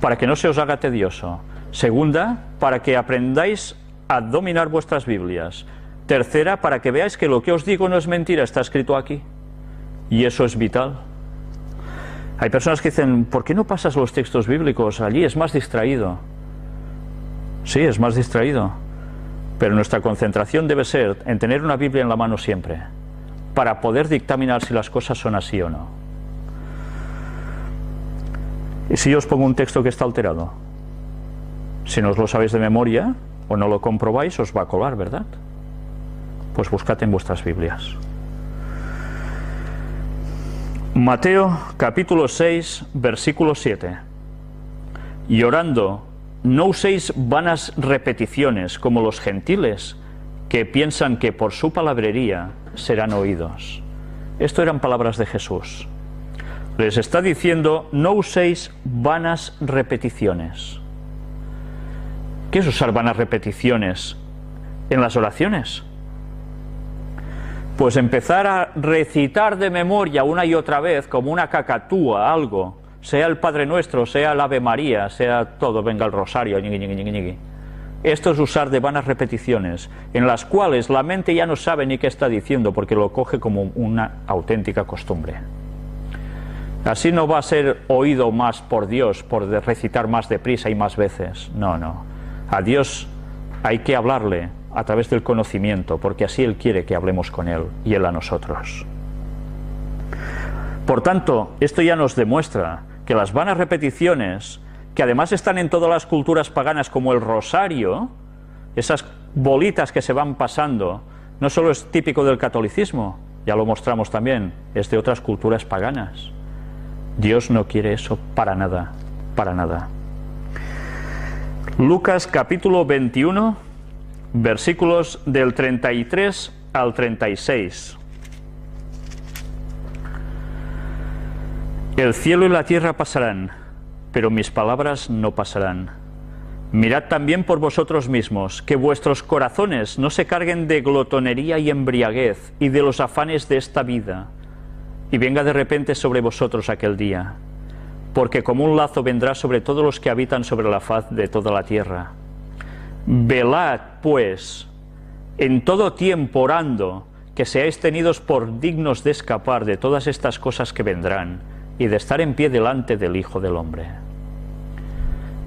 para que no se os haga tedioso. Segunda, para que aprendáis a dominar vuestras Biblias. Tercera, para que veáis que lo que os digo no es mentira, está escrito aquí. Y eso es vital. Hay personas que dicen: ¿por qué no pasas los textos bíblicos allí? Es más distraído. Sí, es más distraído. Pero nuestra concentración debe ser en tener una Biblia en la mano siempre, para poder dictaminar si las cosas son así o no. ¿Y si yo os pongo un texto que está alterado? Si no os lo sabéis de memoria o no lo comprobáis, os va a colar, ¿verdad? Pues buscad en vuestras Biblias. Mateo capítulo 6, versículo 7. Y orando, no uséis vanas repeticiones como los gentiles, que piensan que por su palabrería serán oídos. Esto eran palabras de Jesús. Les está diciendo: no uséis vanas repeticiones. ¿Qué es usar vanas repeticiones en las oraciones? Pues empezar a recitar de memoria una y otra vez, como una cacatúa, algo, sea el Padre Nuestro, sea el Ave María, sea todo, venga el rosario, ñigui, ñigui, ñigui, ñigui. Esto es usar de vanas repeticiones, en las cuales la mente ya no sabe ni qué está diciendo, porque lo coge como una auténtica costumbre. Así no va a ser oído más por Dios, por recitar más deprisa y más veces. No, no. A Dios hay que hablarle a través del conocimiento, porque así Él quiere que hablemos con Él y Él a nosotros. Por tanto, esto ya nos demuestra que las vanas repeticiones, que además están en todas las culturas paganas, como el rosario, esas bolitas que se van pasando, no solo es típico del catolicismo, ya lo mostramos también, es de otras culturas paganas. Dios no quiere eso para nada, para nada. Lucas capítulo 21, versículos del 33 al 36. El cielo y la tierra pasarán, pero mis palabras no pasarán. Mirad también por vosotros mismos, que vuestros corazones no se carguen de glotonería y embriaguez y de los afanes de esta vida, y venga de repente sobre vosotros aquel día, porque como un lazo vendrá sobre todos los que habitan sobre la faz de toda la tierra. Velad, pues, en todo tiempo orando, que seáis tenidos por dignos de escapar de todas estas cosas que vendrán, y de estar en pie delante del Hijo del Hombre.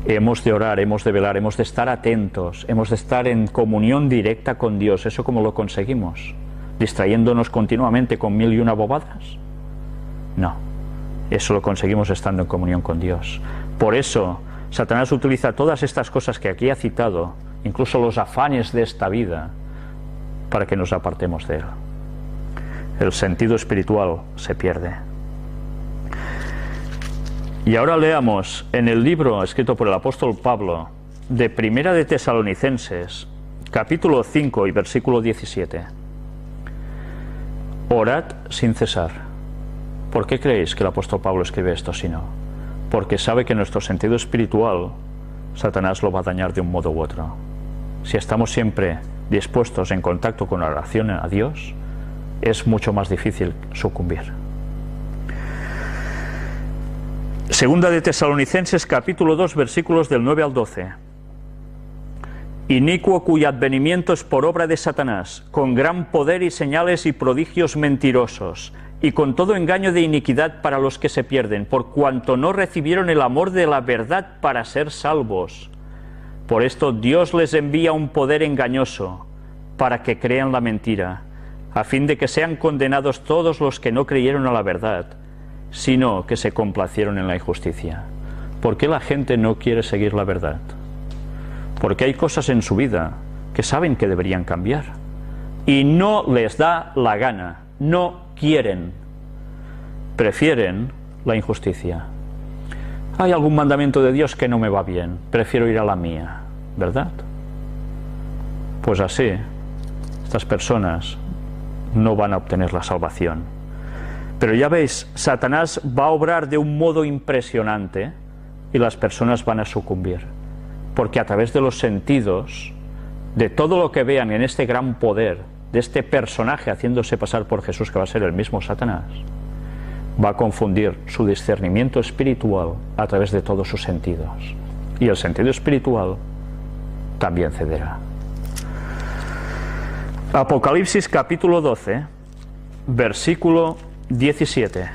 Hemos de orar, hemos de velar, hemos de estar atentos, hemos de estar en comunión directa con Dios. ¿Eso cómo lo conseguimos? ¿Distrayéndonos continuamente con mil y una bobadas? No, eso lo conseguimos estando en comunión con Dios. Por eso, Satanás utiliza todas estas cosas que aquí ha citado, incluso los afanes de esta vida, para que nos apartemos de él. El sentido espiritual se pierde. Y ahora leamos en el libro escrito por el apóstol Pablo, de Primera de Tesalonicenses, capítulo 5 y versículo 17. Orad sin cesar. ¿Por qué creéis que el apóstol Pablo escribe esto si no? Porque sabe que nuestro sentido espiritual, Satanás lo va a dañar de un modo u otro. Si estamos siempre dispuestos en contacto con la oración a Dios, es mucho más difícil sucumbir. Segunda de Tesalonicenses capítulo 2 versículos del 9 al 12. Inicuo cuyo advenimiento es por obra de Satanás, con gran poder y señales y prodigios mentirosos, y con todo engaño de iniquidad para los que se pierden, por cuanto no recibieron el amor de la verdad para ser salvos. Por esto Dios les envía un poder engañoso, para que crean la mentira, a fin de que sean condenados todos los que no creyeron a la verdad, sino que se complacieron en la injusticia. ¿Por qué la gente no quiere seguir la verdad? Porque hay cosas en su vida que saben que deberían cambiar y no les da la gana, no quieren, prefieren la injusticia. Hay algún mandamiento de Dios que no me va bien, prefiero ir a la mía, ¿verdad? Pues así, estas personas no van a obtener la salvación. Pero ya veis, Satanás va a obrar de un modo impresionante y las personas van a sucumbir, porque a través de los sentidos, de todo lo que vean en este gran poder, de este personaje haciéndose pasar por Jesús, que va a ser el mismo Satanás, va a confundir su discernimiento espiritual a través de todos sus sentidos. Y el sentido espiritual también cederá. Apocalipsis capítulo 12, versículo 17.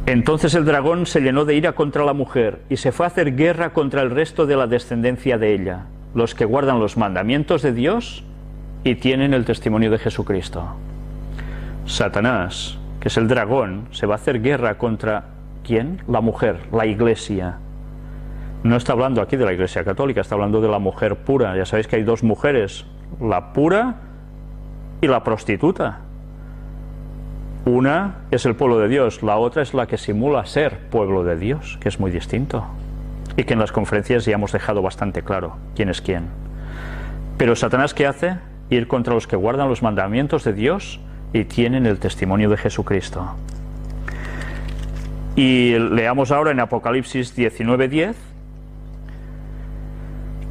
Entonces el dragón se llenó de ira contra la mujer y se fue a hacer guerra contra el resto de la descendencia de ella, los que guardan los mandamientos de Dios y tienen el testimonio de Jesucristo. Satanás, que es el dragón, se va a hacer guerra contra ¿quién? La mujer, la iglesia. No está hablando aquí de la iglesia católica, está hablando de la mujer pura. Ya sabéis que hay dos mujeres, la pura y la prostituta. Una es el pueblo de Dios, la otra es la que simula ser pueblo de Dios, que es muy distinto. Y que en las conferencias ya hemos dejado bastante claro quién es quién. Pero Satanás, ¿qué hace? Ir contra los que guardan los mandamientos de Dios y tienen el testimonio de Jesucristo. Y leamos ahora en Apocalipsis 19:10,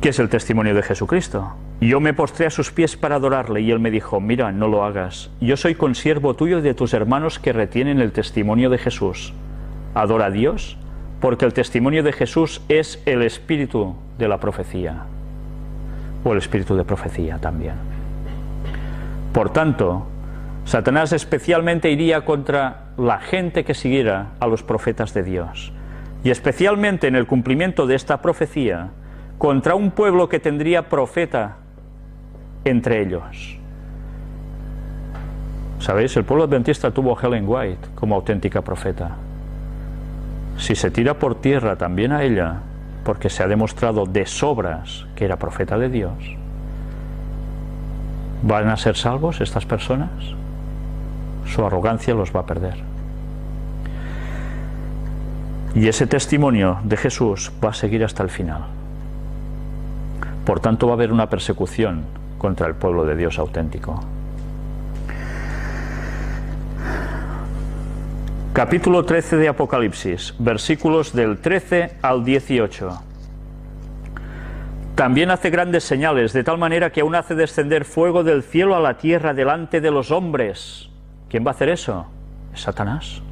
¿Qué es el testimonio de Jesucristo? Yo me postré a sus pies para adorarle y él me dijo, mira, no lo hagas. Yo soy consiervo tuyo y de tus hermanos que retienen el testimonio de Jesús. Adora a Dios, porque el testimonio de Jesús es el espíritu de la profecía, o el espíritu de profecía también. Por tanto, Satanás especialmente iría contra la gente que siguiera a los profetas de Dios, y especialmente en el cumplimiento de esta profecía, contra un pueblo que tendría profeta entre ellos. ¿Sabéis? El pueblo adventista tuvo a Ellen White como auténtica profeta. Si se tira por tierra también a ella, porque se ha demostrado de sobras que era profeta de Dios, ¿van a ser salvos estas personas? Su arrogancia los va a perder. Y ese testimonio de Jesús va a seguir hasta el final. Por tanto, va a haber una persecución contra el pueblo de Dios auténtico. Capítulo 13 de Apocalipsis, versículos del 13 al 18. También hace grandes señales, de tal manera que aún hace descender fuego del cielo a la tierra delante de los hombres. ¿Quién va a hacer eso? Es Satanás.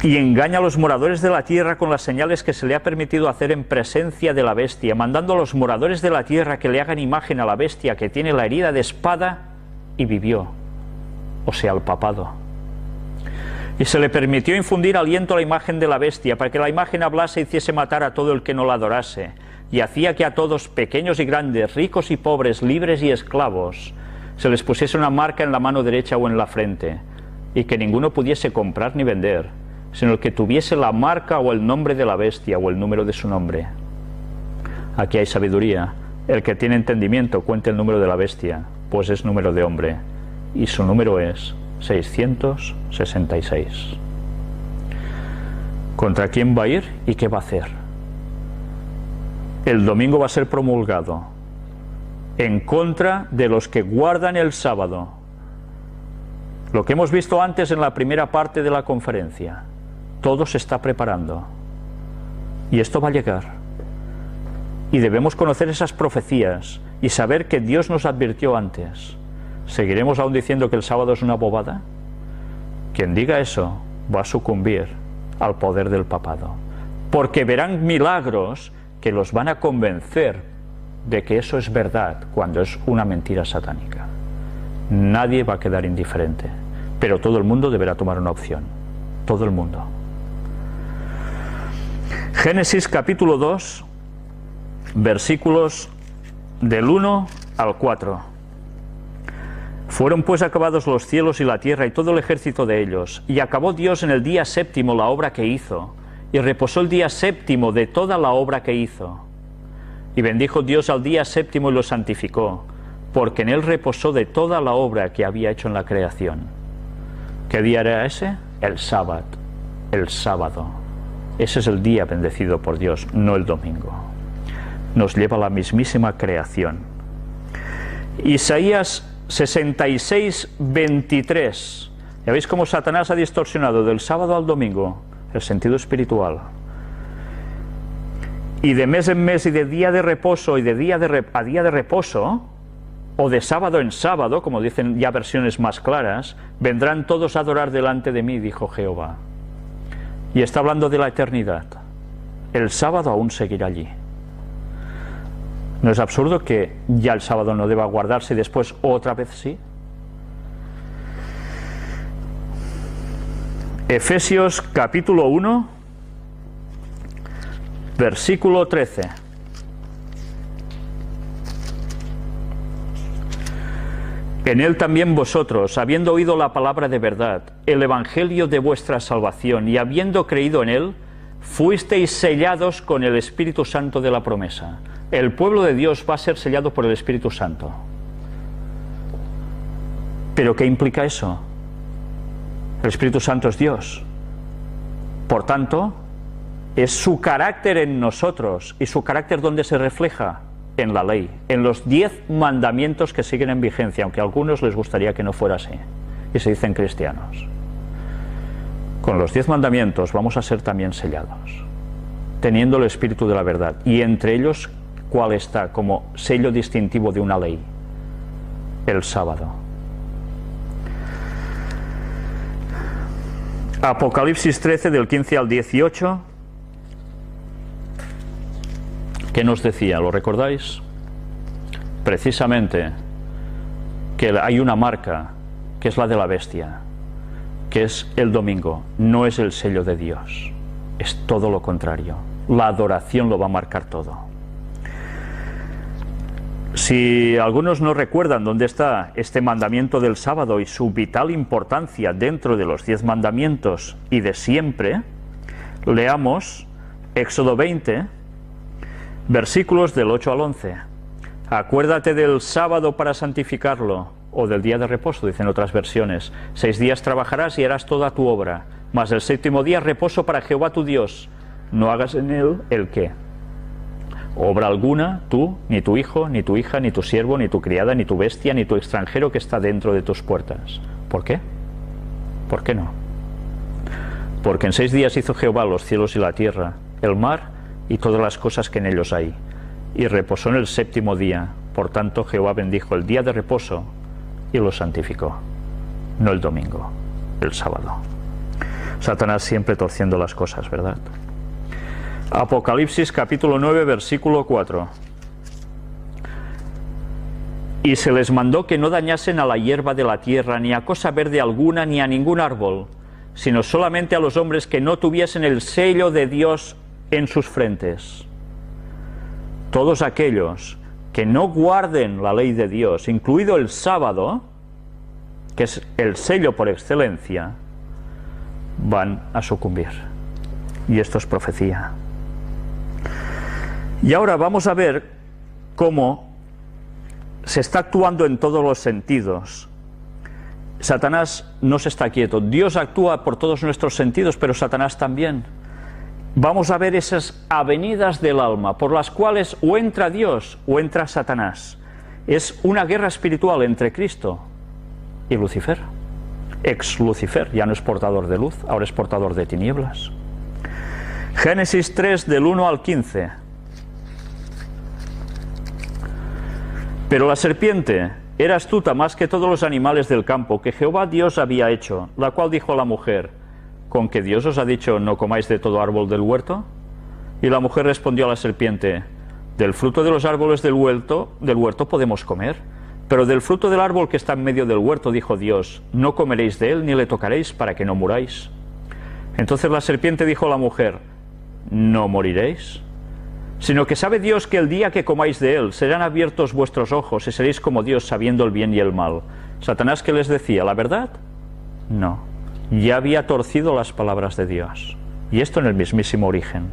Y engaña a los moradores de la tierra con las señales que se le ha permitido hacer en presencia de la bestia, mandando a los moradores de la tierra que le hagan imagen a la bestia que tiene la herida de espada y vivió, o sea, al papado. Y se le permitió infundir aliento a la imagen de la bestia, para que la imagen hablase y hiciese matar a todo el que no la adorase, y hacía que a todos, pequeños y grandes, ricos y pobres, libres y esclavos, se les pusiese una marca en la mano derecha o en la frente, y que ninguno pudiese comprar ni vender, sino el que tuviese la marca o el nombre de la bestia o el número de su nombre. Aquí hay sabiduría. El que tiene entendimiento cuente el número de la bestia, pues es número de hombre, y su número es 666. ¿Contra quién va a ir y qué va a hacer? El domingo va a ser promulgado en contra de los que guardan el sábado. Lo que hemos visto antes en la primera parte de la conferencia. Todo se está preparando. Y esto va a llegar. Y debemos conocer esas profecías y saber que Dios nos advirtió antes. ¿Seguiremos aún diciendo que el sábado es una bobada? Quien diga eso va a sucumbir al poder del papado. Porque verán milagros que los van a convencer de que eso es verdad cuando es una mentira satánica. Nadie va a quedar indiferente. Pero todo el mundo deberá tomar una opción. Todo el mundo. Génesis capítulo 2, versículos del 1 al 4. Fueron pues acabados los cielos y la tierra y todo el ejército de ellos, y acabó Dios en el día séptimo la obra que hizo, y reposó el día séptimo de toda la obra que hizo. Y bendijo Dios al día séptimo y lo santificó, porque en él reposó de toda la obra que había hecho en la creación. ¿Qué día era ese? El sábado. El sábado. Ese es el día bendecido por Dios, no el domingo. Nos lleva a la mismísima creación. Isaías 66, 23. ¿Ya veis cómo Satanás ha distorsionado del sábado al domingo el sentido espiritual? Y de mes en mes y de día de reposo y de día a día de reposo, o de sábado en sábado, como dicen ya versiones más claras, vendrán todos a adorar delante de mí, dijo Jehová. Y está hablando de la eternidad. El sábado aún seguirá allí. ¿No es absurdo que ya el sábado no deba guardarse y después otra vez sí? Efesios capítulo 1, versículo 13. En él también vosotros, habiendo oído la palabra de verdad, el evangelio de vuestra salvación, y habiendo creído en él, fuisteis sellados con el Espíritu Santo de la promesa. El pueblo de Dios va a ser sellado por el Espíritu Santo. ¿Pero qué implica eso? El Espíritu Santo es Dios. Por tanto, es su carácter en nosotros. ¿Y su carácter dónde se refleja? En la ley, en los 10 mandamientos que siguen en vigencia, aunque a algunos les gustaría que no fuera así, y se dicen cristianos. Con los 10 mandamientos vamos a ser también sellados. teniendo el espíritu de la verdad. Y entre ellos, ¿cuál está como sello distintivo de una ley? El sábado. Apocalipsis 13, del 15 al 18. ¿Qué nos decía? ¿Lo recordáis? Precisamente que hay una marca, que es la de la bestia, que es el domingo. No es el sello de Dios, es todo lo contrario. La adoración lo va a marcar todo. Si algunos no recuerdan dónde está este mandamiento del sábado y su vital importancia dentro de los 10 mandamientos y de siempre, leamos Éxodo 20, versículos del 8 al 11. Acuérdate del sábado para santificarlo, o del día de reposo, dicen otras versiones. 6 días trabajarás y harás toda tu obra, mas el 7º día reposo para Jehová tu Dios. No hagas en él ¿el qué? Obra alguna, tú, ni tu hijo, ni tu hija, ni tu siervo, ni tu criada, ni tu bestia, ni tu extranjero que está dentro de tus puertas. ¿Por qué? ¿Por qué no? Porque en 6 días hizo Jehová los cielos y la tierra, el mar y todas las cosas que en ellos hay, y reposó en el 7º día. Por tanto, Jehová bendijo el día de reposo y lo santificó. No el domingo, el sábado. Satanás siempre torciendo las cosas, ¿verdad? Apocalipsis capítulo 9, versículo 4. Y se les mandó que no dañasen a la hierba de la tierra, ni a cosa verde alguna, ni a ningún árbol, sino solamente a los hombres que no tuviesen el sello de Dios en sus frentes. Todos aquellos que no guarden la ley de Dios, incluido el sábado, que es el sello por excelencia, van a sucumbir. Y esto es profecía. Y ahora vamos a ver cómo se está actuando en todos los sentidos. Satanás no se está quieto. Dios actúa por todos nuestros sentidos, pero Satanás también. Vamos a ver esas avenidas del alma por las cuales o entra Dios o entra Satanás. Es una guerra espiritual entre Cristo y Lucifer. Ex Lucifer, ya no es portador de luz, ahora es portador de tinieblas. Génesis 3, del 1 al 15. Pero la serpiente era astuta más que todos los animales del campo que Jehová Dios había hecho, la cual dijo a la mujer: ¿con que Dios os ha dicho no comáis de todo árbol del huerto? Y la mujer respondió a la serpiente: del fruto de los árboles del huerto podemos comer, pero del fruto del árbol que está en medio del huerto, dijo Dios, no comeréis de él ni le tocaréis para que no muráis. Entonces la serpiente dijo a la mujer: no moriréis, sino que sabe Dios que el día que comáis de él serán abiertos vuestros ojos y seréis como Dios, sabiendo el bien y el mal. Satanás, ¿qué les decía? ¿La verdad? No, ya había torcido las palabras de Dios, y esto en el mismísimo origen.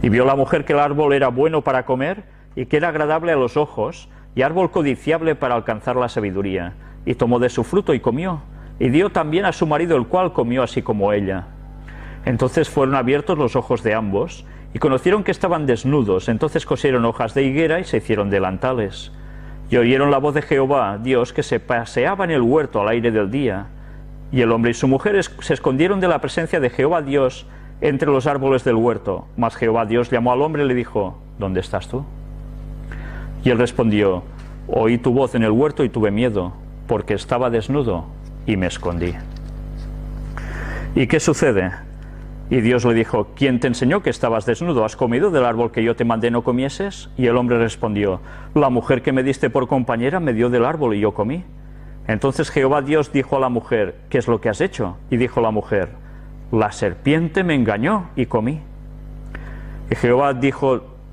Y vio la mujer que el árbol era bueno para comer y que era agradable a los ojos y árbol codiciable para alcanzar la sabiduría, y tomó de su fruto y comió, y dio también a su marido, el cual comió así como ella. Entonces fueron abiertos los ojos de ambos y conocieron que estaban desnudos. Entonces cosieron hojas de higuera y se hicieron delantales. Y oyeron la voz de Jehová Dios que se paseaba en el huerto al aire del día. Y el hombre y su mujer se escondieron de la presencia de Jehová Dios entre los árboles del huerto. Mas Jehová Dios llamó al hombre y le dijo: ¿dónde estás tú? Y él respondió: oí tu voz en el huerto y tuve miedo, porque estaba desnudo y me escondí. ¿Y qué sucede? Y Dios le dijo: ¿quién te enseñó que estabas desnudo? ¿Has comido del árbol que yo te mandé no comieses? Y el hombre respondió: la mujer que me diste por compañera me dio del árbol y yo comí. Entonces Jehová Dios dijo a la mujer: ¿qué es lo que has hecho? Y dijo la mujer: la serpiente me engañó y comí. Y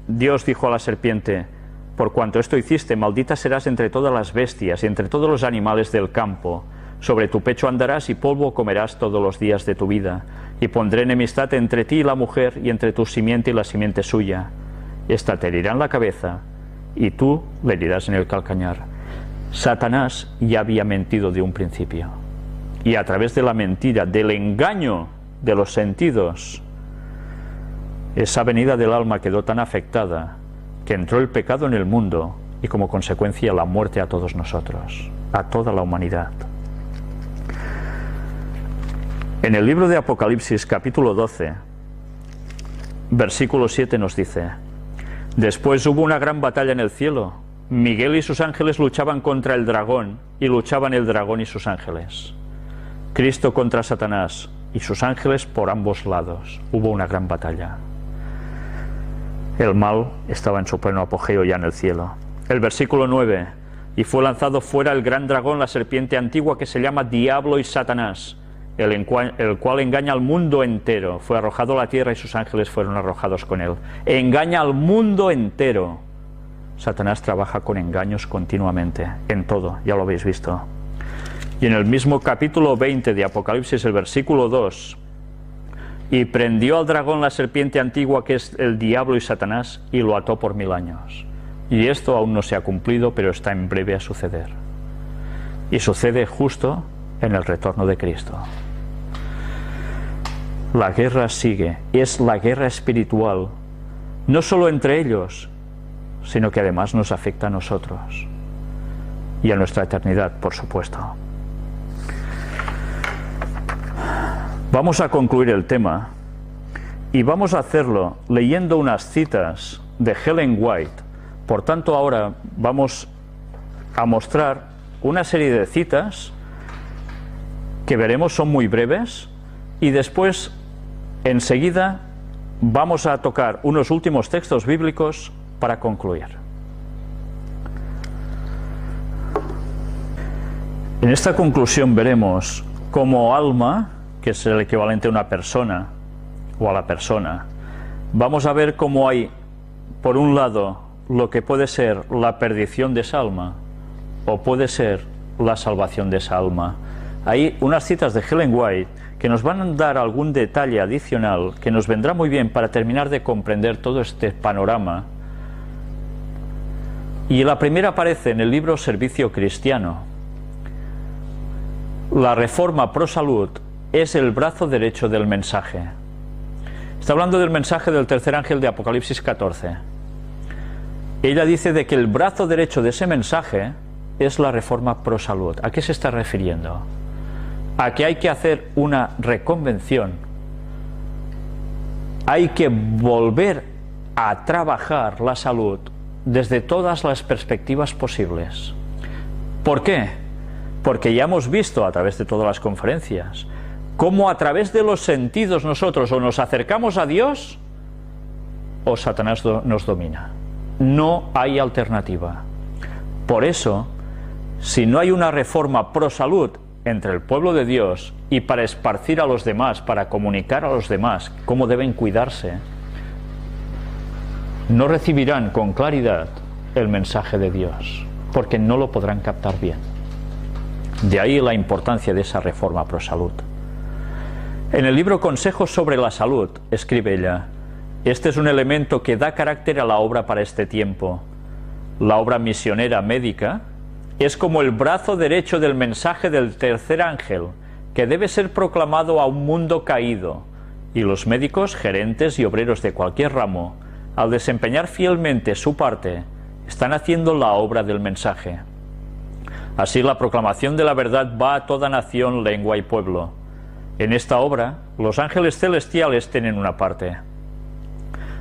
Dios dijo a la serpiente: por cuanto esto hiciste, maldita serás entre todas las bestias y entre todos los animales del campo. Sobre tu pecho andarás y polvo comerás todos los días de tu vida. Y pondré enemistad entre ti y la mujer, y entre tu simiente y la simiente suya. Esta te herirá en la cabeza, y tú le herirás en el calcañar. Satanás ya había mentido de un principio. Y a través de la mentira, del engaño de los sentidos, esa venida del alma quedó tan afectada que entró el pecado en el mundo y como consecuencia la muerte a todos nosotros, a toda la humanidad. En el libro de Apocalipsis capítulo 12 versículo 7 nos dice: después hubo una gran batalla en el cielo. Miguel y sus ángeles luchaban contra el dragón, y luchaban el dragón y sus ángeles. Cristo contra Satanás y sus ángeles por ambos lados. Hubo una gran batalla. El mal estaba en su pleno apogeo ya en el cielo. El versículo 9: y fue lanzado fuera el gran dragón, la serpiente antigua, que se llama Diablo y Satanás, el cual engaña al mundo entero. Fue arrojado a la tierra y sus ángeles fueron arrojados con él. Engaña al mundo entero. Satanás trabaja con engaños continuamente, en todo, ya lo habéis visto. Y en el mismo capítulo 20 de Apocalipsis, el versículo 2: y prendió al dragón, la serpiente antigua, que es el diablo y Satanás, y lo ató por 1000 años. Y esto aún no se ha cumplido, pero está en breve a suceder. Y sucede justo en el retorno de Cristo. La guerra sigue, es la guerra espiritual, no solo entre ellos, sino que además nos afecta a nosotros y a nuestra eternidad, por supuesto. Vamos a concluir el tema y vamos a hacerlo leyendo unas citas de Ellen White. Por tanto, ahora vamos a mostrar una serie de citas que veremos son muy breves, y después, enseguida, vamos a tocar unos últimos textos bíblicos para concluir. En esta conclusión veremos cómo alma, que es el equivalente a una persona o a la persona, vamos a ver cómo hay, por un lado, lo que puede ser la perdición de esa alma, o puede ser la salvación de esa alma. Hay unas citas de Ellen White que nos van a dar algún detalle adicional que nos vendrá muy bien para terminar de comprender todo este panorama. Y la primera aparece en el libro Servicio Cristiano. La reforma pro salud es el brazo derecho del mensaje. Está hablando del mensaje del tercer ángel de Apocalipsis 14. Ella dice de que el brazo derecho de ese mensaje es la reforma pro salud. ¿A qué se está refiriendo? A que hay que hacer una reconvención. Hay que volver a trabajar la salud desde todas las perspectivas posibles. ¿Por qué? Porque ya hemos visto a través de todas las conferencias cómo a través de los sentidos nosotros o nos acercamos a Dios o Satanás nos domina. No hay alternativa. Por eso, si no hay una reforma pro salud entre el pueblo de Dios y para esparcir a los demás, para comunicar a los demás cómo deben cuidarse, no recibirán con claridad el mensaje de Dios, porque no lo podrán captar bien. De ahí la importancia de esa reforma pro salud. En el libro Consejos sobre la Salud, escribe ella: este es un elemento que da carácter a la obra para este tiempo. La obra misionera médica es como el brazo derecho del mensaje del tercer ángel, que debe ser proclamado a un mundo caído, y los médicos, gerentes y obreros de cualquier ramo, al desempeñar fielmente su parte, están haciendo la obra del mensaje. Así la proclamación de la verdad va a toda nación, lengua y pueblo. En esta obra, los ángeles celestiales tienen una parte.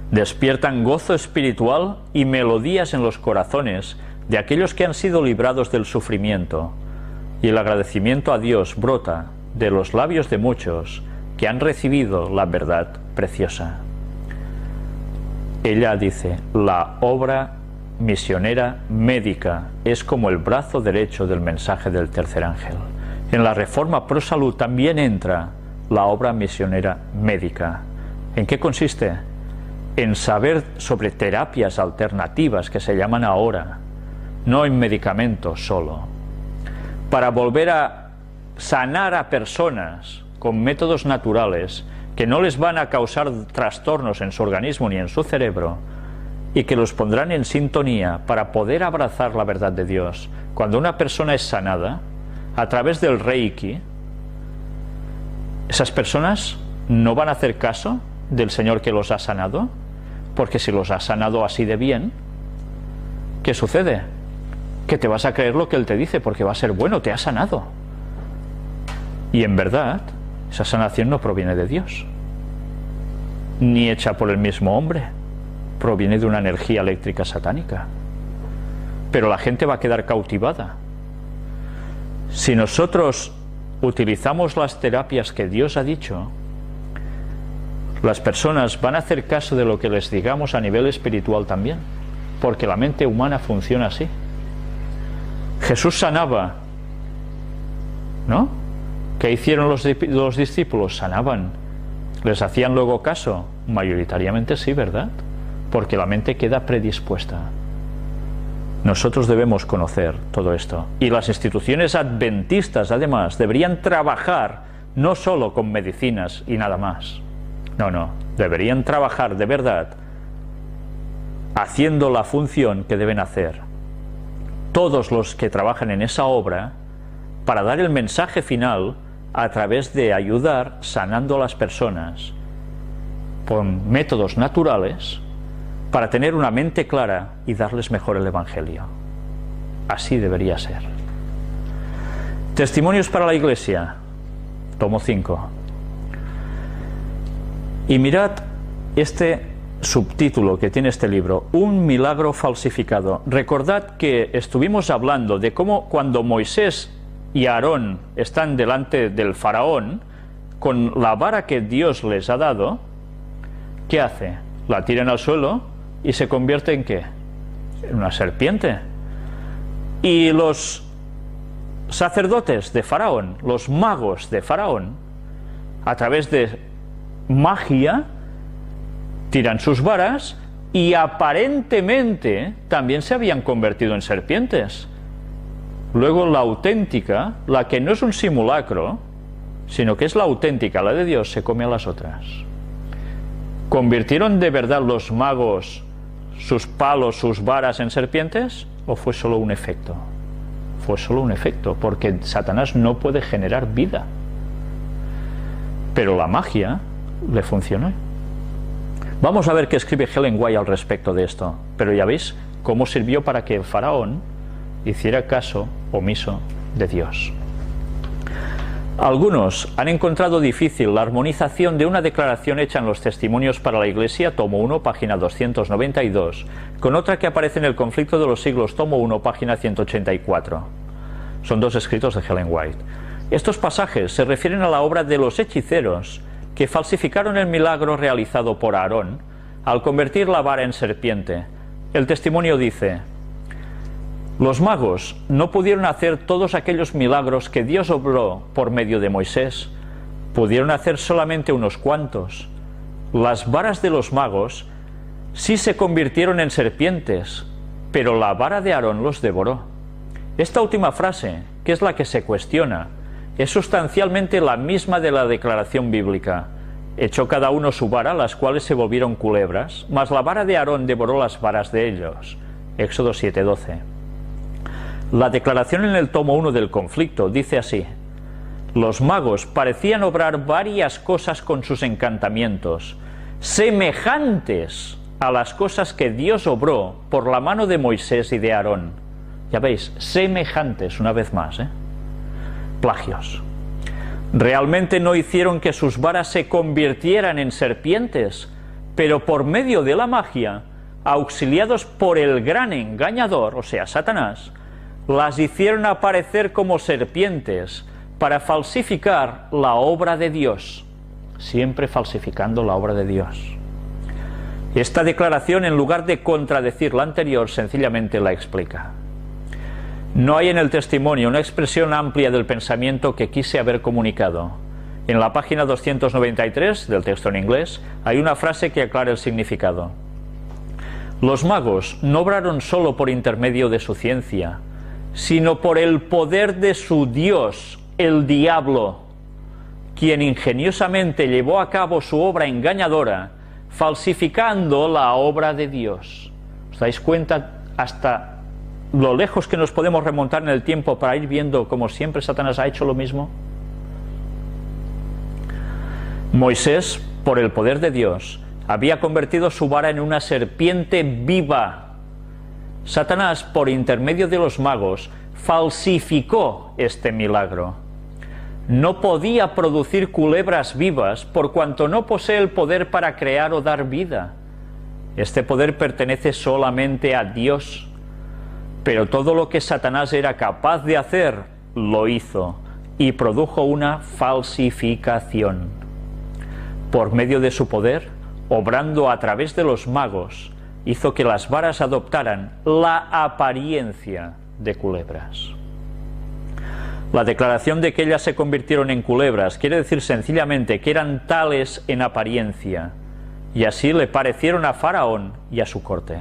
Despiertan gozo espiritual y melodías en los corazones de aquellos que han sido librados del sufrimiento, y el agradecimiento a Dios brota de los labios de muchos que han recibido la verdad preciosa. Ella dice: la obra misionera médica es como el brazo derecho del mensaje del tercer ángel. En la reforma pro salud también entra la obra misionera médica. ¿En qué consiste? En saber sobre terapias alternativas, que se llaman ahora, no en medicamentos solo, para volver a sanar a personas con métodos naturales que no les van a causar trastornos en su organismo ni en su cerebro, y que los pondrán en sintonía para poder abrazar la verdad de Dios. Cuando una persona es sanada a través del Reiki, esas personas no van a hacer caso del Señor que los ha sanado, porque si los ha sanado así de bien, ¿qué sucede? Que te vas a creer lo que Él te dice, porque va a ser bueno, te ha sanado. Y en verdad, esa sanación no proviene de Dios. ni hecha por el mismo hombre, proviene de una energía eléctrica satánica. Pero la gente va a quedar cautivada. Si nosotros utilizamos las terapias que Dios ha dicho, las personas van a hacer caso de lo que les digamos a nivel espiritual también, porque la mente humana funciona así. Jesús sanaba, ¿no? ¿Qué hicieron los discípulos? Sanaban. ¿Les hacían luego caso? Mayoritariamente sí, ¿verdad? Porque la mente queda predispuesta. Nosotros debemos conocer todo esto. Y las instituciones adventistas, además, deberían trabajar no solo con medicinas y nada más. No, deberían trabajar de verdad haciendo la función que deben hacer todos los que trabajan en esa obra para dar el mensaje final a través de ayudar sanando a las personas con métodos naturales para tener una mente clara y darles mejor el Evangelio. Así debería ser. Testimonios para la Iglesia, tomo 5. Y mirad este subtítulo que tiene este libro, un milagro falsificado. Recordad que estuvimos hablando de cómo cuando Moisés y Aarón están delante del faraón, con la vara que Dios les ha dado, ¿qué hace? La tiran al suelo y se convierte ¿en qué? En una serpiente. Y los sacerdotes de faraón, los magos de faraón, a través de magia, tiran sus varas y aparentemente también se habían convertido en serpientes. Luego la auténtica, la que no es un simulacro, sino que es la auténtica, la de Dios, se come a las otras. ¿Convirtieron de verdad los magos sus palos, sus varas en serpientes? ¿O fue solo un efecto? Fue solo un efecto, porque Satanás no puede generar vida. Pero la magia le funcionó. Vamos a ver qué escribe Ellen White al respecto de esto. Pero ya veis cómo sirvió para que el faraón hiciera caso omiso de Dios. Algunos han encontrado difícil la armonización de una declaración hecha en los Testimonios para la Iglesia, tomo 1, página 292, con otra que aparece en el Conflicto de los Siglos, tomo 1, página 184. Son dos escritos de Ellen White. Estos pasajes se refieren a la obra de los hechiceros que falsificaron el milagro realizado por Aarón al convertir la vara en serpiente. El testimonio dice: los magos no pudieron hacer todos aquellos milagros que Dios obró por medio de Moisés. Pudieron hacer solamente unos cuantos. Las varas de los magos sí se convirtieron en serpientes, pero la vara de Aarón los devoró. Esta última frase, que es la que se cuestiona, es sustancialmente la misma de la declaración bíblica. Echó cada uno su vara, las cuales se volvieron culebras, mas la vara de Aarón devoró las varas de ellos. Éxodo 7:12. La declaración en el tomo 1 del Conflicto dice así: los magos parecían obrar varias cosas con sus encantamientos, semejantes a las cosas que Dios obró por la mano de Moisés y de Aarón. Ya veis, semejantes, una vez más, plagios. Realmente no hicieron que sus varas se convirtieran en serpientes, pero por medio de la magia, auxiliados por el gran engañador, o sea, Satanás, las hicieron aparecer como serpientes para falsificar la obra de Dios, siempre falsificando la obra de Dios. Esta declaración, en lugar de contradecir la anterior, sencillamente la explica. No hay en el testimonio una expresión amplia del pensamiento que quise haber comunicado. En la página 293 del texto en inglés hay una frase que aclara el significado. Los magos no obraron solo por intermedio de su ciencia, sino por el poder de su Dios, el diablo, quien ingeniosamente llevó a cabo su obra engañadora, falsificando la obra de Dios. ¿Os dais cuenta hasta lo lejos que nos podemos remontar en el tiempo para ir viendo cómo siempre Satanás ha hecho lo mismo? Moisés, por el poder de Dios, había convertido su vara en una serpiente viva. Satanás, por intermedio de los magos, falsificó este milagro. no podía producir culebras vivas por cuanto no posee el poder para crear o dar vida. Este poder pertenece solamente a Dios. Pero todo lo que Satanás era capaz de hacer, lo hizo y produjo una falsificación. Por medio de su poder, obrando a través de los magos, hizo que las varas adoptaran la apariencia de culebras. La declaración de que ellas se convirtieron en culebras quiere decir sencillamente que eran tales en apariencia, y así le parecieron a Faraón y a su corte.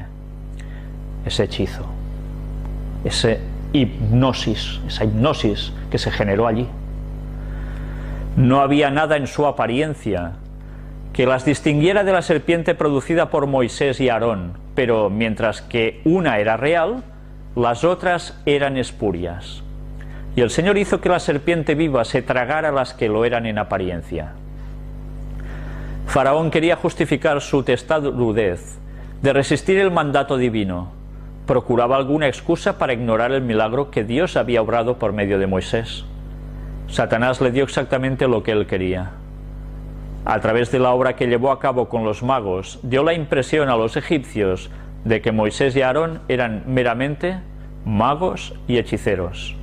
Ese hechizo, esa hipnosis que se generó allí. No había nada en su apariencia que las distinguiera de la serpiente producida por Moisés y Aarón, pero mientras que una era real, las otras eran espurias. Y el Señor hizo que la serpiente viva se tragara a las que lo eran en apariencia. Faraón quería justificar su testarudez de resistir el mandato divino. Procuraba alguna excusa para ignorar el milagro que Dios había obrado por medio de Moisés. Satanás le dio exactamente lo que él quería. A través de la obra que llevó a cabo con los magos, dio la impresión a los egipcios de que Moisés y Aarón eran meramente magos y hechiceros,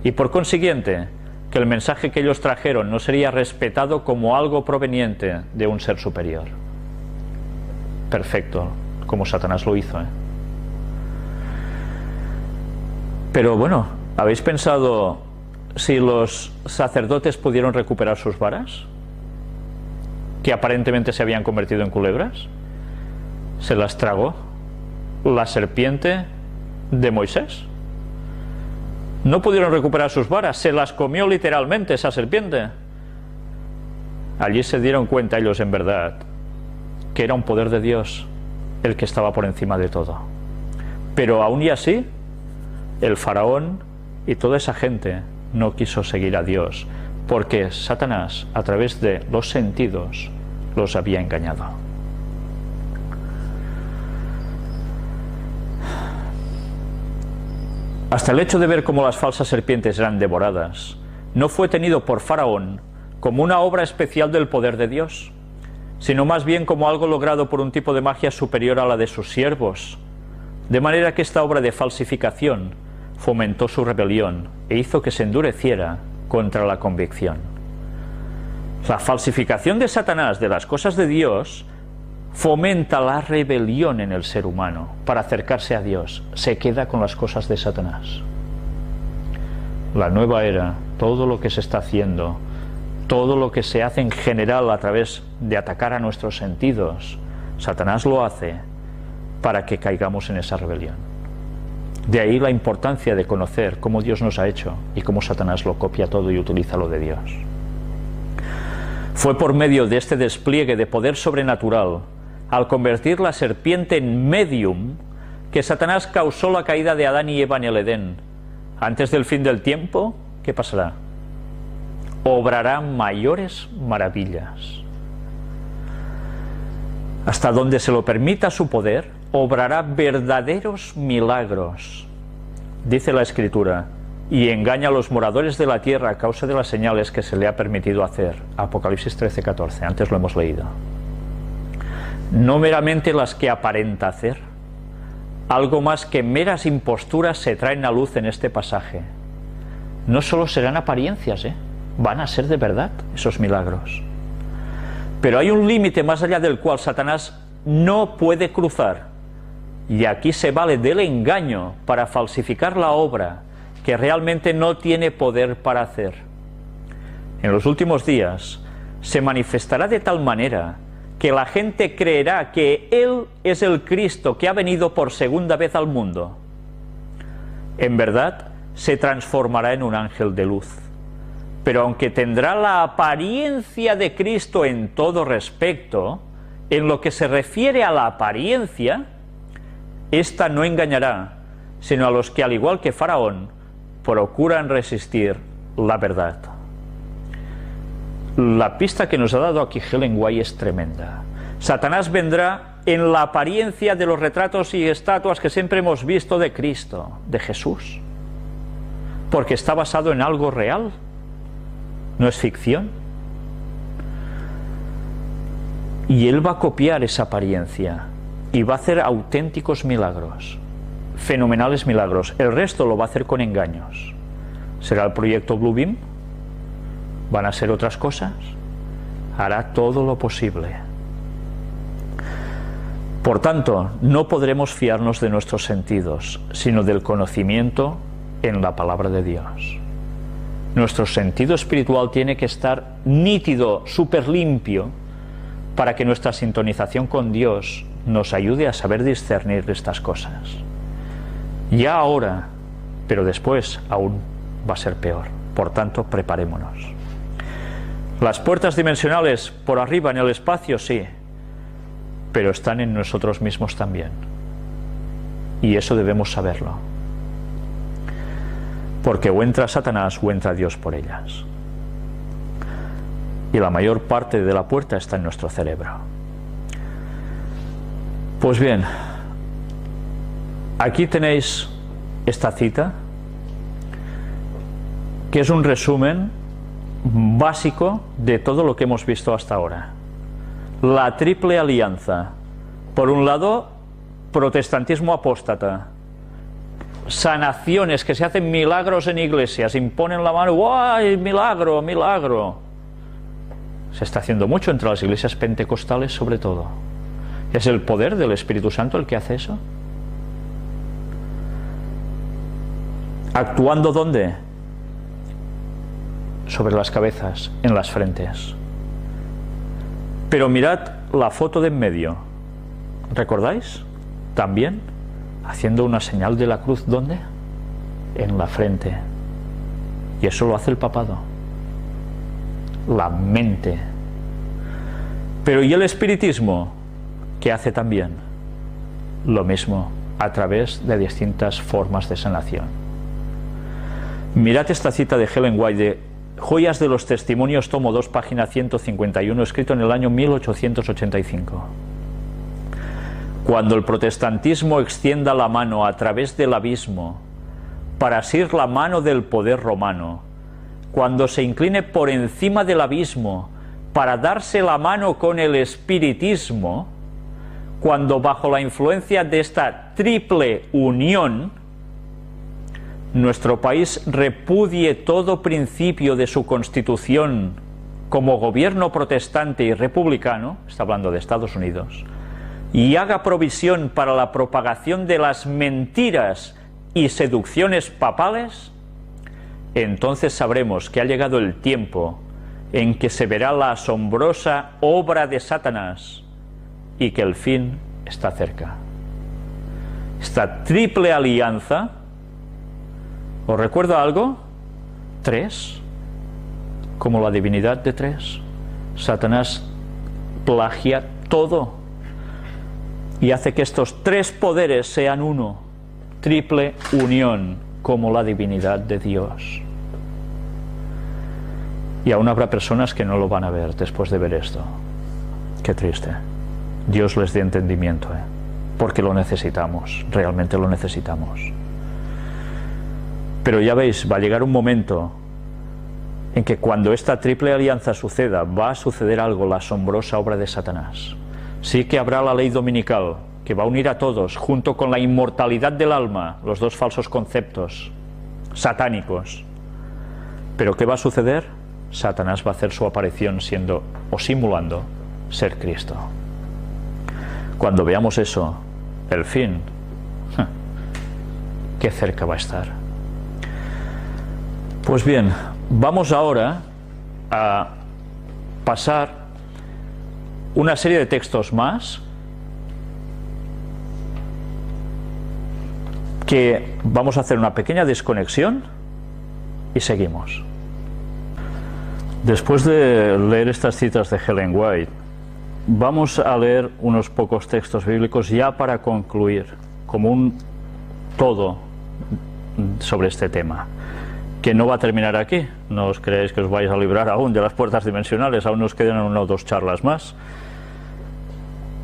y por consiguiente que el mensaje que ellos trajeron no sería respetado como algo proveniente de un ser superior. Perfecto, como Satanás lo hizo, Pero bueno, ¿habéis pensado si los sacerdotes pudieron recuperar sus varas, que aparentemente se habían convertido en culebras? Se las tragó la serpiente de Moisés. No pudieron recuperar sus varas, se las comió literalmente esa serpiente. Allí se dieron cuenta ellos en verdad que era un poder de Dios el que estaba por encima de todo. Pero aún y así, el faraón y toda esa gente no quiso seguir a Dios, porque Satanás, a través de los sentidos, los había engañado. Hasta el hecho de ver cómo las falsas serpientes eran devoradas, no fue tenido por Faraón como una obra especial del poder de Dios, sino más bien como algo logrado por un tipo de magia superior a la de sus siervos, de manera que esta obra de falsificación fomentó su rebelión e hizo que se endureciera contra la convicción. La falsificación de Satanás de las cosas de Dios fomenta la rebelión en el ser humano para acercarse a Dios. Se queda con las cosas de Satanás. La nueva era, todo lo que se está haciendo, todo lo que se hace en general a través de atacar a nuestros sentidos, Satanás lo hace para que caigamos en esa rebelión. De ahí la importancia de conocer cómo Dios nos ha hecho y cómo Satanás lo copia todo y utiliza lo de Dios. Fue por medio de este despliegue de poder sobrenatural, al convertir la serpiente en medium, que Satanás causó la caída de Adán y Eva en el Edén. Antes del fin del tiempo, ¿qué pasará? Obrará mayores maravillas. Hasta donde se lo permita su poder, obrará verdaderos milagros. Dice la Escritura, y engaña a los moradores de la tierra a causa de las señales que se le ha permitido hacer. Apocalipsis 13:14, antes lo hemos leído. No meramente las que aparenta hacer, algo más que meras imposturas se traen a luz en este pasaje. No solo serán apariencias, van a ser de verdad esos milagros. Pero hay un límite más allá del cual Satanás no puede cruzar, y aquí se vale del engaño para falsificar la obra que realmente no tiene poder para hacer. En los últimos días se manifestará de tal manera que la gente creerá que Él es el Cristo que ha venido por segunda vez al mundo. En verdad, se transformará en un ángel de luz. Pero aunque tendrá la apariencia de Cristo en todo respecto, en lo que se refiere a la apariencia, esta no engañará, sino a los que, al igual que Faraón, procuran resistir la verdad. La pista que nos ha dado aquí Ellen White es tremenda. Satanás vendrá en la apariencia de los retratos y estatuas que siempre hemos visto de Cristo, de Jesús, porque está basado en algo real. ¿No es ficción? Y Él va a copiar esa apariencia y va a hacer auténticos milagros, fenomenales milagros. El resto lo va a hacer con engaños. ¿Será el proyecto Bluebeam? ¿Van a ser otras cosas? Hará todo lo posible. Por tanto, no podremos fiarnos de nuestros sentidos, sino del conocimiento en la palabra de Dios. Nuestro sentido espiritual tiene que estar nítido, súper limpio, para que nuestra sintonización con Dios nos ayude a saber discernir estas cosas. Ya ahora, pero después aún va a ser peor. Por tanto, preparémonos. Las puertas dimensionales por arriba en el espacio, sí, pero están en nosotros mismos también. Y eso debemos saberlo. Porque o entra Satanás o entra Dios por ellas. Y la mayor parte de la puerta está en nuestro cerebro. Pues bien, aquí tenéis esta cita, que es un resumen básico de todo lo que hemos visto hasta ahora. La triple alianza. Por un lado, protestantismo apóstata, sanaciones, que se hacen milagros en iglesias, imponen la mano, ¡guay! Milagro, milagro. Se está haciendo mucho entre las iglesias pentecostales, sobre todo. ¿Es el poder del Espíritu Santo el que hace eso? ¿Actuando dónde? Sobre las cabezas, en las frentes. Pero mirad la foto de en medio. ¿Recordáis? También haciendo una señal de la cruz, ¿dónde? En la frente. Y eso lo hace el papado. La mente. Pero ¿y el espiritismo? ¿Qué hace también? Lo mismo, a través de distintas formas de sanación. Mirad esta cita de Ellen White de Joyas de los Testimonios, tomo 2, página 151, escrito en el año 1885. Cuando el protestantismo extienda la mano a través del abismo para asir la mano del poder romano, cuando se incline por encima del abismo para darse la mano con el espiritismo, cuando bajo la influencia de esta triple unión nuestro país repudie todo principio de su constitución como gobierno protestante y republicano, está hablando de Estados Unidos, y haga provisión para la propagación de las mentiras y seducciones papales, entonces sabremos que ha llegado el tiempo en que se verá la asombrosa obra de Satanás y que el fin está cerca. Esta triple alianza, ¿os recuerda algo? 3, como la divinidad de 3. Satanás plagia todo y hace que estos 3 poderes sean uno. Triple unión, como la divinidad de Dios. Y aún habrá personas que no lo van a ver después de ver esto. Qué triste. Dios les dé entendimiento, porque lo necesitamos, realmente lo necesitamos. Pero ya veis, va a llegar un momento en que cuando esta triple alianza suceda, va a suceder algo, la asombrosa obra de Satanás. Sí que habrá la ley dominical, que va a unir a todos, junto con la inmortalidad del alma, los dos falsos conceptos satánicos. ¿Pero qué va a suceder? Satanás va a hacer su aparición siendo, o simulando, ser Cristo. Cuando veamos eso, el fin, qué cerca va a estar. Pues bien, vamos ahora a pasar una serie de textos más que vamos a hacer una pequeña desconexión y seguimos. Después de leer estas citas de Ellen White, vamos a leer unos pocos textos bíblicos ya para concluir como un todo sobre este tema, que no va a terminar aquí. No os creáis que os vais a librar aún de las puertas dimensionales, aún nos quedan 1 o 2 charlas más.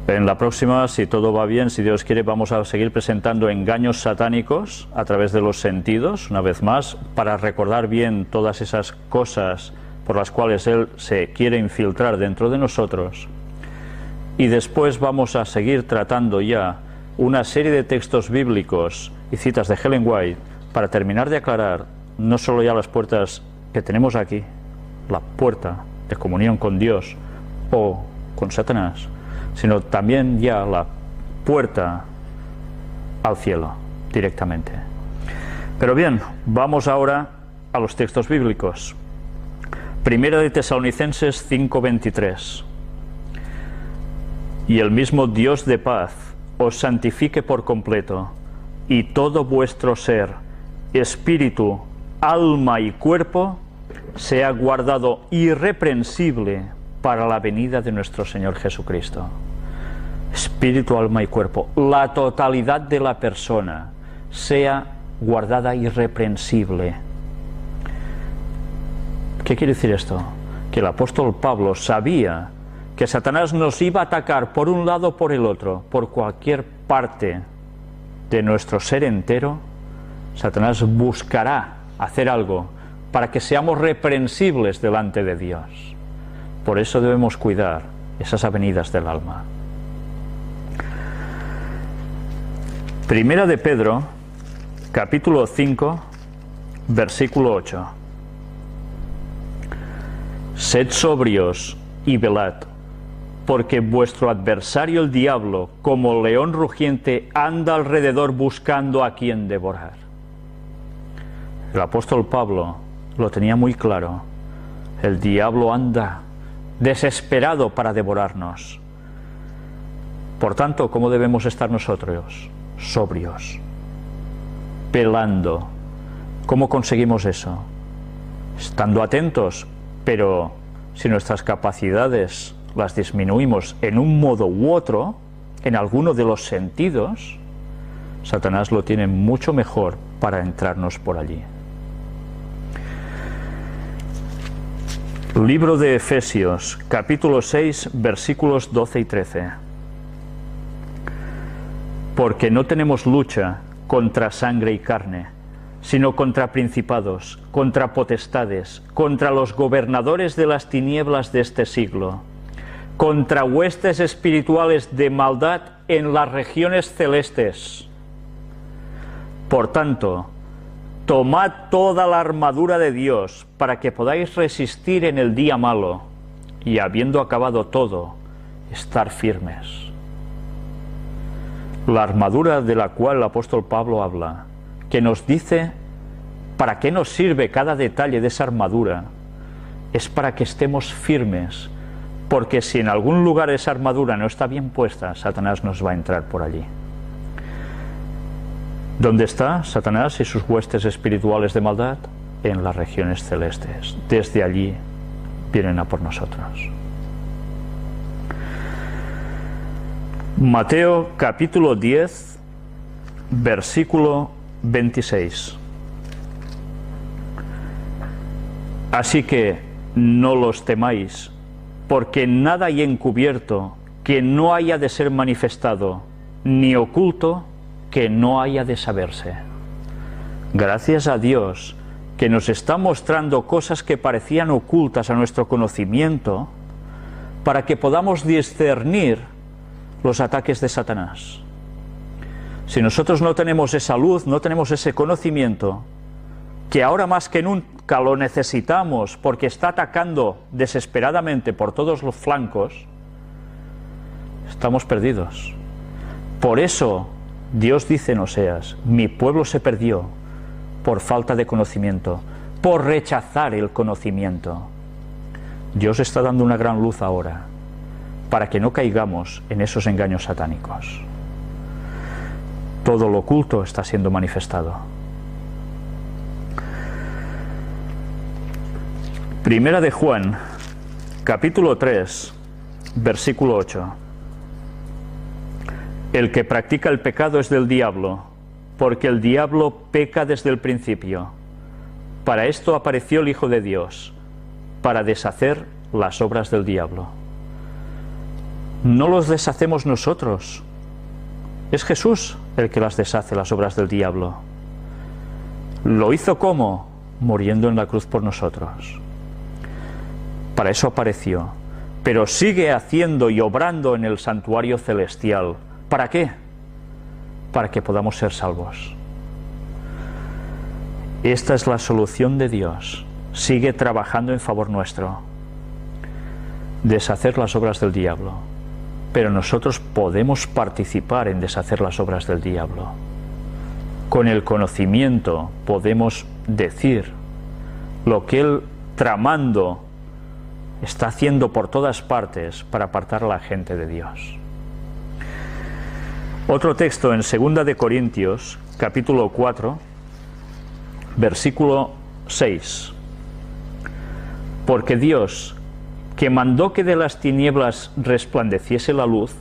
En la próxima, si todo va bien, si Dios quiere, vamos a seguir presentando engaños satánicos a través de los sentidos, una vez más, para recordar bien todas esas cosas por las cuales Él se quiere infiltrar dentro de nosotros. Y después vamos a seguir tratando ya una serie de textos bíblicos y citas de Ellen White para terminar de aclarar no solo ya las puertas que tenemos aquí, la puerta de comunión con Dios o con Satanás, sino también ya la puerta al cielo directamente. Pero bien, vamos ahora a los textos bíblicos. Primera de Tesalonicenses 5:23. Y el mismo Dios de paz os santifique por completo, y todo vuestro ser, espíritu, alma y cuerpo, sea guardado irreprensible para la venida de nuestro Señor Jesucristo. Espíritu, alma y cuerpo, la totalidad de la persona, sea guardada irreprensible. ¿Qué quiere decir esto? Que el apóstol Pablo sabía que Satanás nos iba a atacar por un lado o por el otro, por cualquier parte de nuestro ser entero. Satanás buscará hacer algo para que seamos reprensibles delante de Dios. Por eso debemos cuidar esas avenidas del alma. Primera de Pedro, capítulo 5, versículo 8. Sed sobrios y velad, porque vuestro adversario el diablo, como león rugiente, anda alrededor buscando a quien devorar. El apóstol Pablo lo tenía muy claro. El diablo anda desesperado para devorarnos. Por tanto, ¿cómo debemos estar nosotros? Sobrios, velando. ¿Cómo conseguimos eso? Estando atentos, pero si nuestras capacidades las disminuimos en un modo u otro, en alguno de los sentidos, Satanás lo tiene mucho mejor para entrarnos por allí. Libro de Efesios, capítulo 6, versículos 12 y 13. Porque no tenemos lucha contra sangre y carne, sino contra principados, contra potestades, contra los gobernadores de las tinieblas de este siglo, contra huestes espirituales de maldad en las regiones celestes. Por tanto, tomad toda la armadura de Dios para que podáis resistir en el día malo y, habiendo acabado todo, estar firmes. La armadura de la cual el apóstol Pablo habla, que nos dice para qué nos sirve cada detalle de esa armadura, es para que estemos firmes, porque si en algún lugar esa armadura no está bien puesta, Satanás nos va a entrar por allí. ¿Dónde está Satanás y sus huestes espirituales de maldad? En las regiones celestes. Desde allí vienen a por nosotros. Mateo capítulo 10, versículo 26. Así que no los temáis, porque nada hay encubierto que no haya de ser manifestado, ni oculto que no haya de saberse. Gracias a Dios que nos está mostrando cosas que parecían ocultas a nuestro conocimiento, para que podamos discernir los ataques de Satanás. Si nosotros no tenemos esa luz, no tenemos ese conocimiento, que ahora más que nunca lo necesitamos porque está atacando desesperadamente por todos los flancos, estamos perdidos. Por eso Dios dice en Oseas: mi pueblo se perdió por falta de conocimiento, por rechazar el conocimiento. Dios está dando una gran luz ahora para que no caigamos en esos engaños satánicos. Todo lo oculto está siendo manifestado. Primera de Juan, capítulo 3, versículo 8. El que practica el pecado es del diablo, porque el diablo peca desde el principio. Para esto apareció el Hijo de Dios, para deshacer las obras del diablo. No los deshacemos nosotros. Es Jesús el que las deshace, las obras del diablo. ¿Lo hizo cómo? Muriendo en la cruz por nosotros. Para eso apareció. Pero sigue haciendo y obrando en el santuario celestial. ¿Para qué? Para que podamos ser salvos. Esta es la solución de Dios. Sigue trabajando en favor nuestro. Deshacer las obras del diablo. Pero nosotros podemos participar en deshacer las obras del diablo. Con el conocimiento podemos decir lo que Él, tramando, está haciendo por todas partes para apartar a la gente de Dios. Otro texto en 2 de Corintios, capítulo 4, versículo 6. Porque Dios, que mandó que de las tinieblas resplandeciese la luz,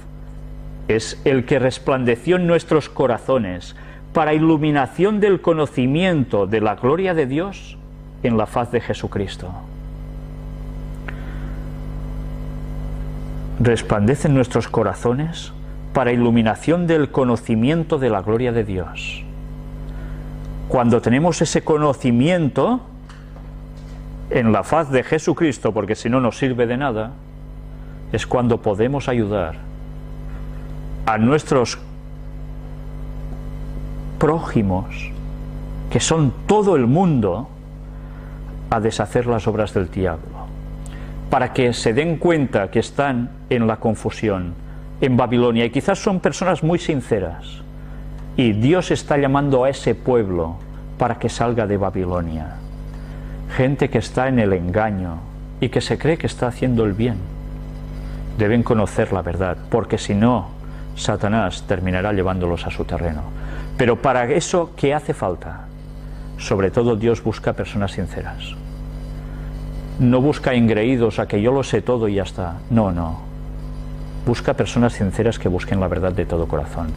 es el que resplandeció en nuestros corazones para iluminación del conocimiento de la gloria de Dios en la faz de Jesucristo. Resplandece en nuestros corazones para iluminación del conocimiento de la gloria de Dios. Cuando tenemos ese conocimiento en la faz de Jesucristo, porque si no nos sirve de nada, es cuando podemos ayudar a nuestros prójimos, que son todo el mundo, a deshacer las obras del diablo, para que se den cuenta que están en la confusión, en Babilonia, y quizás son personas muy sinceras, y Dios está llamando a ese pueblo para que salga de Babilonia. Gente que está en el engaño y que se cree que está haciendo el bien. Deben conocer la verdad, porque si no, Satanás terminará llevándolos a su terreno. Pero para eso, ¿qué hace falta? Sobre todo Dios busca personas sinceras. No busca engreídos a que yo lo sé todo y ya está. No, no. Busca personas sinceras que busquen la verdad de todo corazón.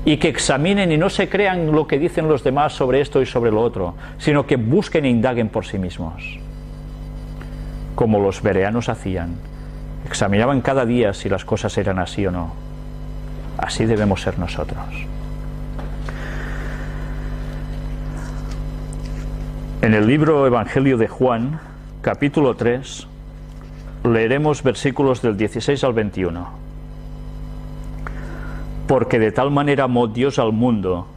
Y que examinen y no se crean lo que dicen los demás sobre esto y sobre lo otro, sino que busquen e indaguen por sí mismos. Como los bereanos hacían. Examinaban cada día si las cosas eran así o no. Así debemos ser nosotros. En el libro Evangelio de Juan, capítulo 3, leeremos versículos del 16 al 21. Porque de tal manera amó Dios al mundo,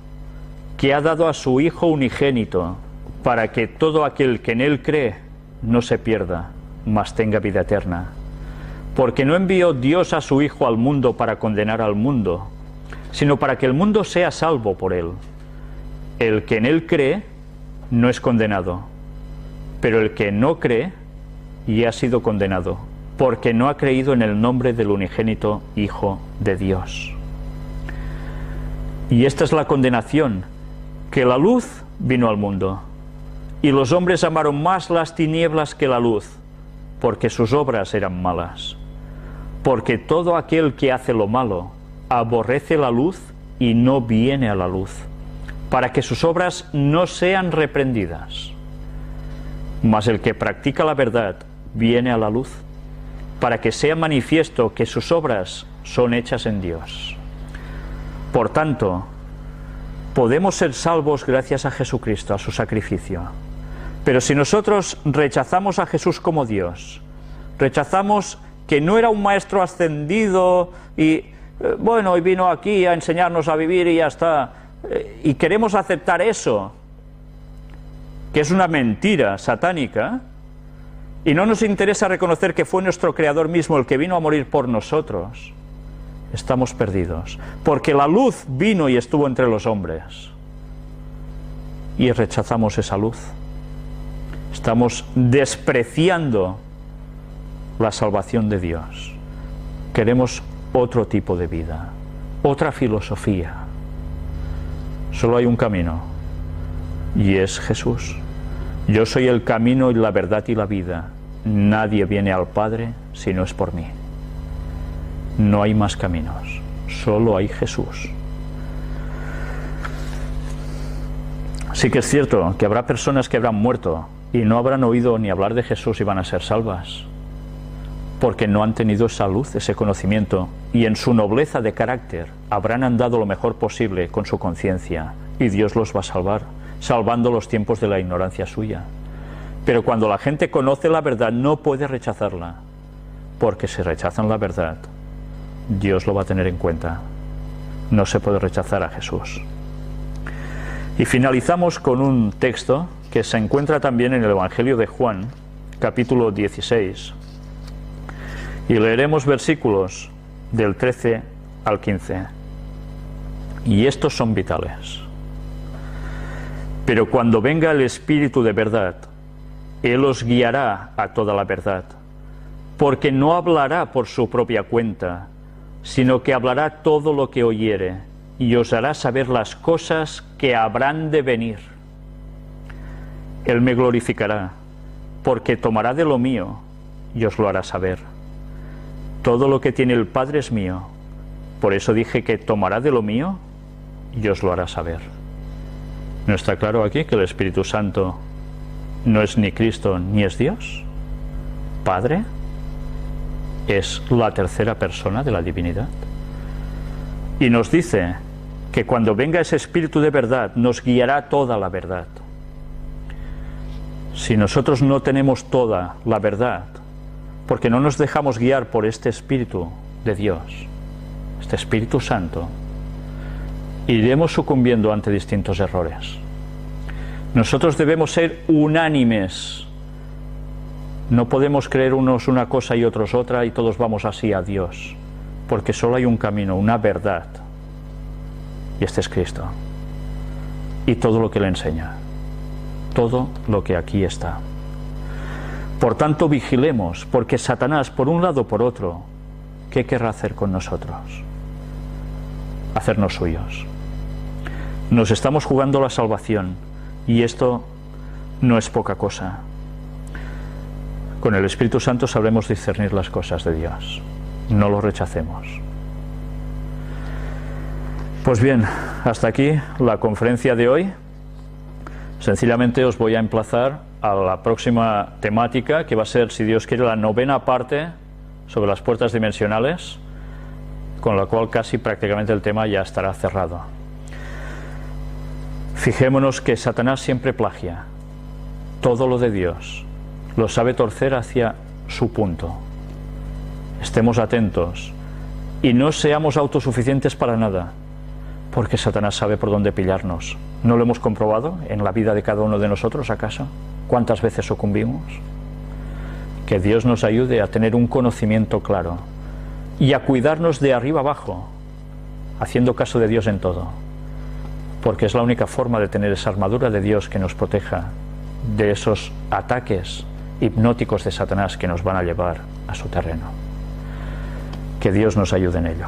que ha dado a su Hijo unigénito, para que todo aquel que en Él cree no se pierda, mas tenga vida eterna. Porque no envió Dios a su Hijo al mundo para condenar al mundo, sino para que el mundo sea salvo por Él. El que en Él cree no es condenado, pero el que no cree ya ha sido condenado, porque no ha creído en el nombre del unigénito Hijo de Dios. Y esta es la condenación, que la luz vino al mundo, y los hombres amaron más las tinieblas que la luz, porque sus obras eran malas. Porque todo aquel que hace lo malo aborrece la luz y no viene a la luz, para que sus obras no sean reprendidas. Mas el que practica la verdad viene a la luz, para que sea manifiesto que sus obras son hechas en Dios. Por tanto, podemos ser salvos gracias a Jesucristo, a su sacrificio. Pero si nosotros rechazamos a Jesús como Dios, rechazamos que no era un maestro ascendido y, bueno, y vino aquí a enseñarnos a vivir y ya está, y queremos aceptar eso, que es una mentira satánica, y no nos interesa reconocer que fue nuestro Creador mismo el que vino a morir por nosotros, estamos perdidos, porque la luz vino y estuvo entre los hombres, y rechazamos esa luz. Estamos despreciando la salvación de Dios. Queremos otro tipo de vida, otra filosofía. Solo hay un camino, y es Jesús. Yo soy el camino y la verdad y la vida. Nadie viene al Padre si no es por mí. No hay más caminos, solo hay Jesús. Sí que es cierto que habrá personas que habrán muerto y no habrán oído ni hablar de Jesús y van a ser salvas, porque no han tenido esa luz, ese conocimiento, y en su nobleza de carácter habrán andado lo mejor posible con su conciencia, y Dios los va a salvar, salvando los tiempos de la ignorancia suya. Pero cuando la gente conoce la verdad no puede rechazarla, porque si rechazan la verdad, Dios lo va a tener en cuenta. No se puede rechazar a Jesús. Y finalizamos con un texto que se encuentra también en el Evangelio de Juan, capítulo 16, y leeremos versículos del 13 al 15. Y estos son vitales. Pero cuando venga el Espíritu de verdad, Él os guiará a toda la verdad, porque no hablará por su propia cuenta, sino que hablará todo lo que oyere, y os hará saber las cosas que habrán de venir. Él me glorificará, porque tomará de lo mío, y os lo hará saber. Todo lo que tiene el Padre es mío, por eso dije que tomará de lo mío, y os lo hará saber. ¿No está claro aquí que el Espíritu Santo no es ni Cristo ni es Dios? Padre es la tercera persona de la divinidad. Y nos dice que cuando venga ese Espíritu de verdad nos guiará toda la verdad. Si nosotros no tenemos toda la verdad, porque no nos dejamos guiar por este Espíritu de Dios, este Espíritu Santo, iremos sucumbiendo ante distintos errores. Nosotros debemos ser unánimes. No podemos creer unos una cosa y otros otra y todos vamos así a Dios, porque solo hay un camino, una verdad, y este es Cristo. Y todo lo que le enseña, todo lo que aquí está. Por tanto, vigilemos, porque Satanás, por un lado o por otro, ¿qué querrá hacer con nosotros? Hacernos suyos. Nos estamos jugando la salvación, y esto no es poca cosa. Con el Espíritu Santo sabremos discernir las cosas de Dios. No lo rechacemos. Pues bien, hasta aquí la conferencia de hoy. Sencillamente os voy a emplazar a la próxima temática, que va a ser, si Dios quiere, la 9ª parte sobre las puertas dimensionales, con la cual casi prácticamente el tema ya estará cerrado. Fijémonos que Satanás siempre plagia. Todo lo de Dios lo sabe torcer hacia su punto. Estemos atentos y no seamos autosuficientes para nada, porque Satanás sabe por dónde pillarnos. ¿No lo hemos comprobado en la vida de cada uno de nosotros, acaso? ¿Cuántas veces sucumbimos? Que Dios nos ayude a tener un conocimiento claro y a cuidarnos de arriba abajo, haciendo caso de Dios en todo, porque es la única forma de tener esa armadura de Dios que nos proteja de esos ataques hipnóticos de Satanás que nos van a llevar a su terreno. Que Dios nos ayude en ello.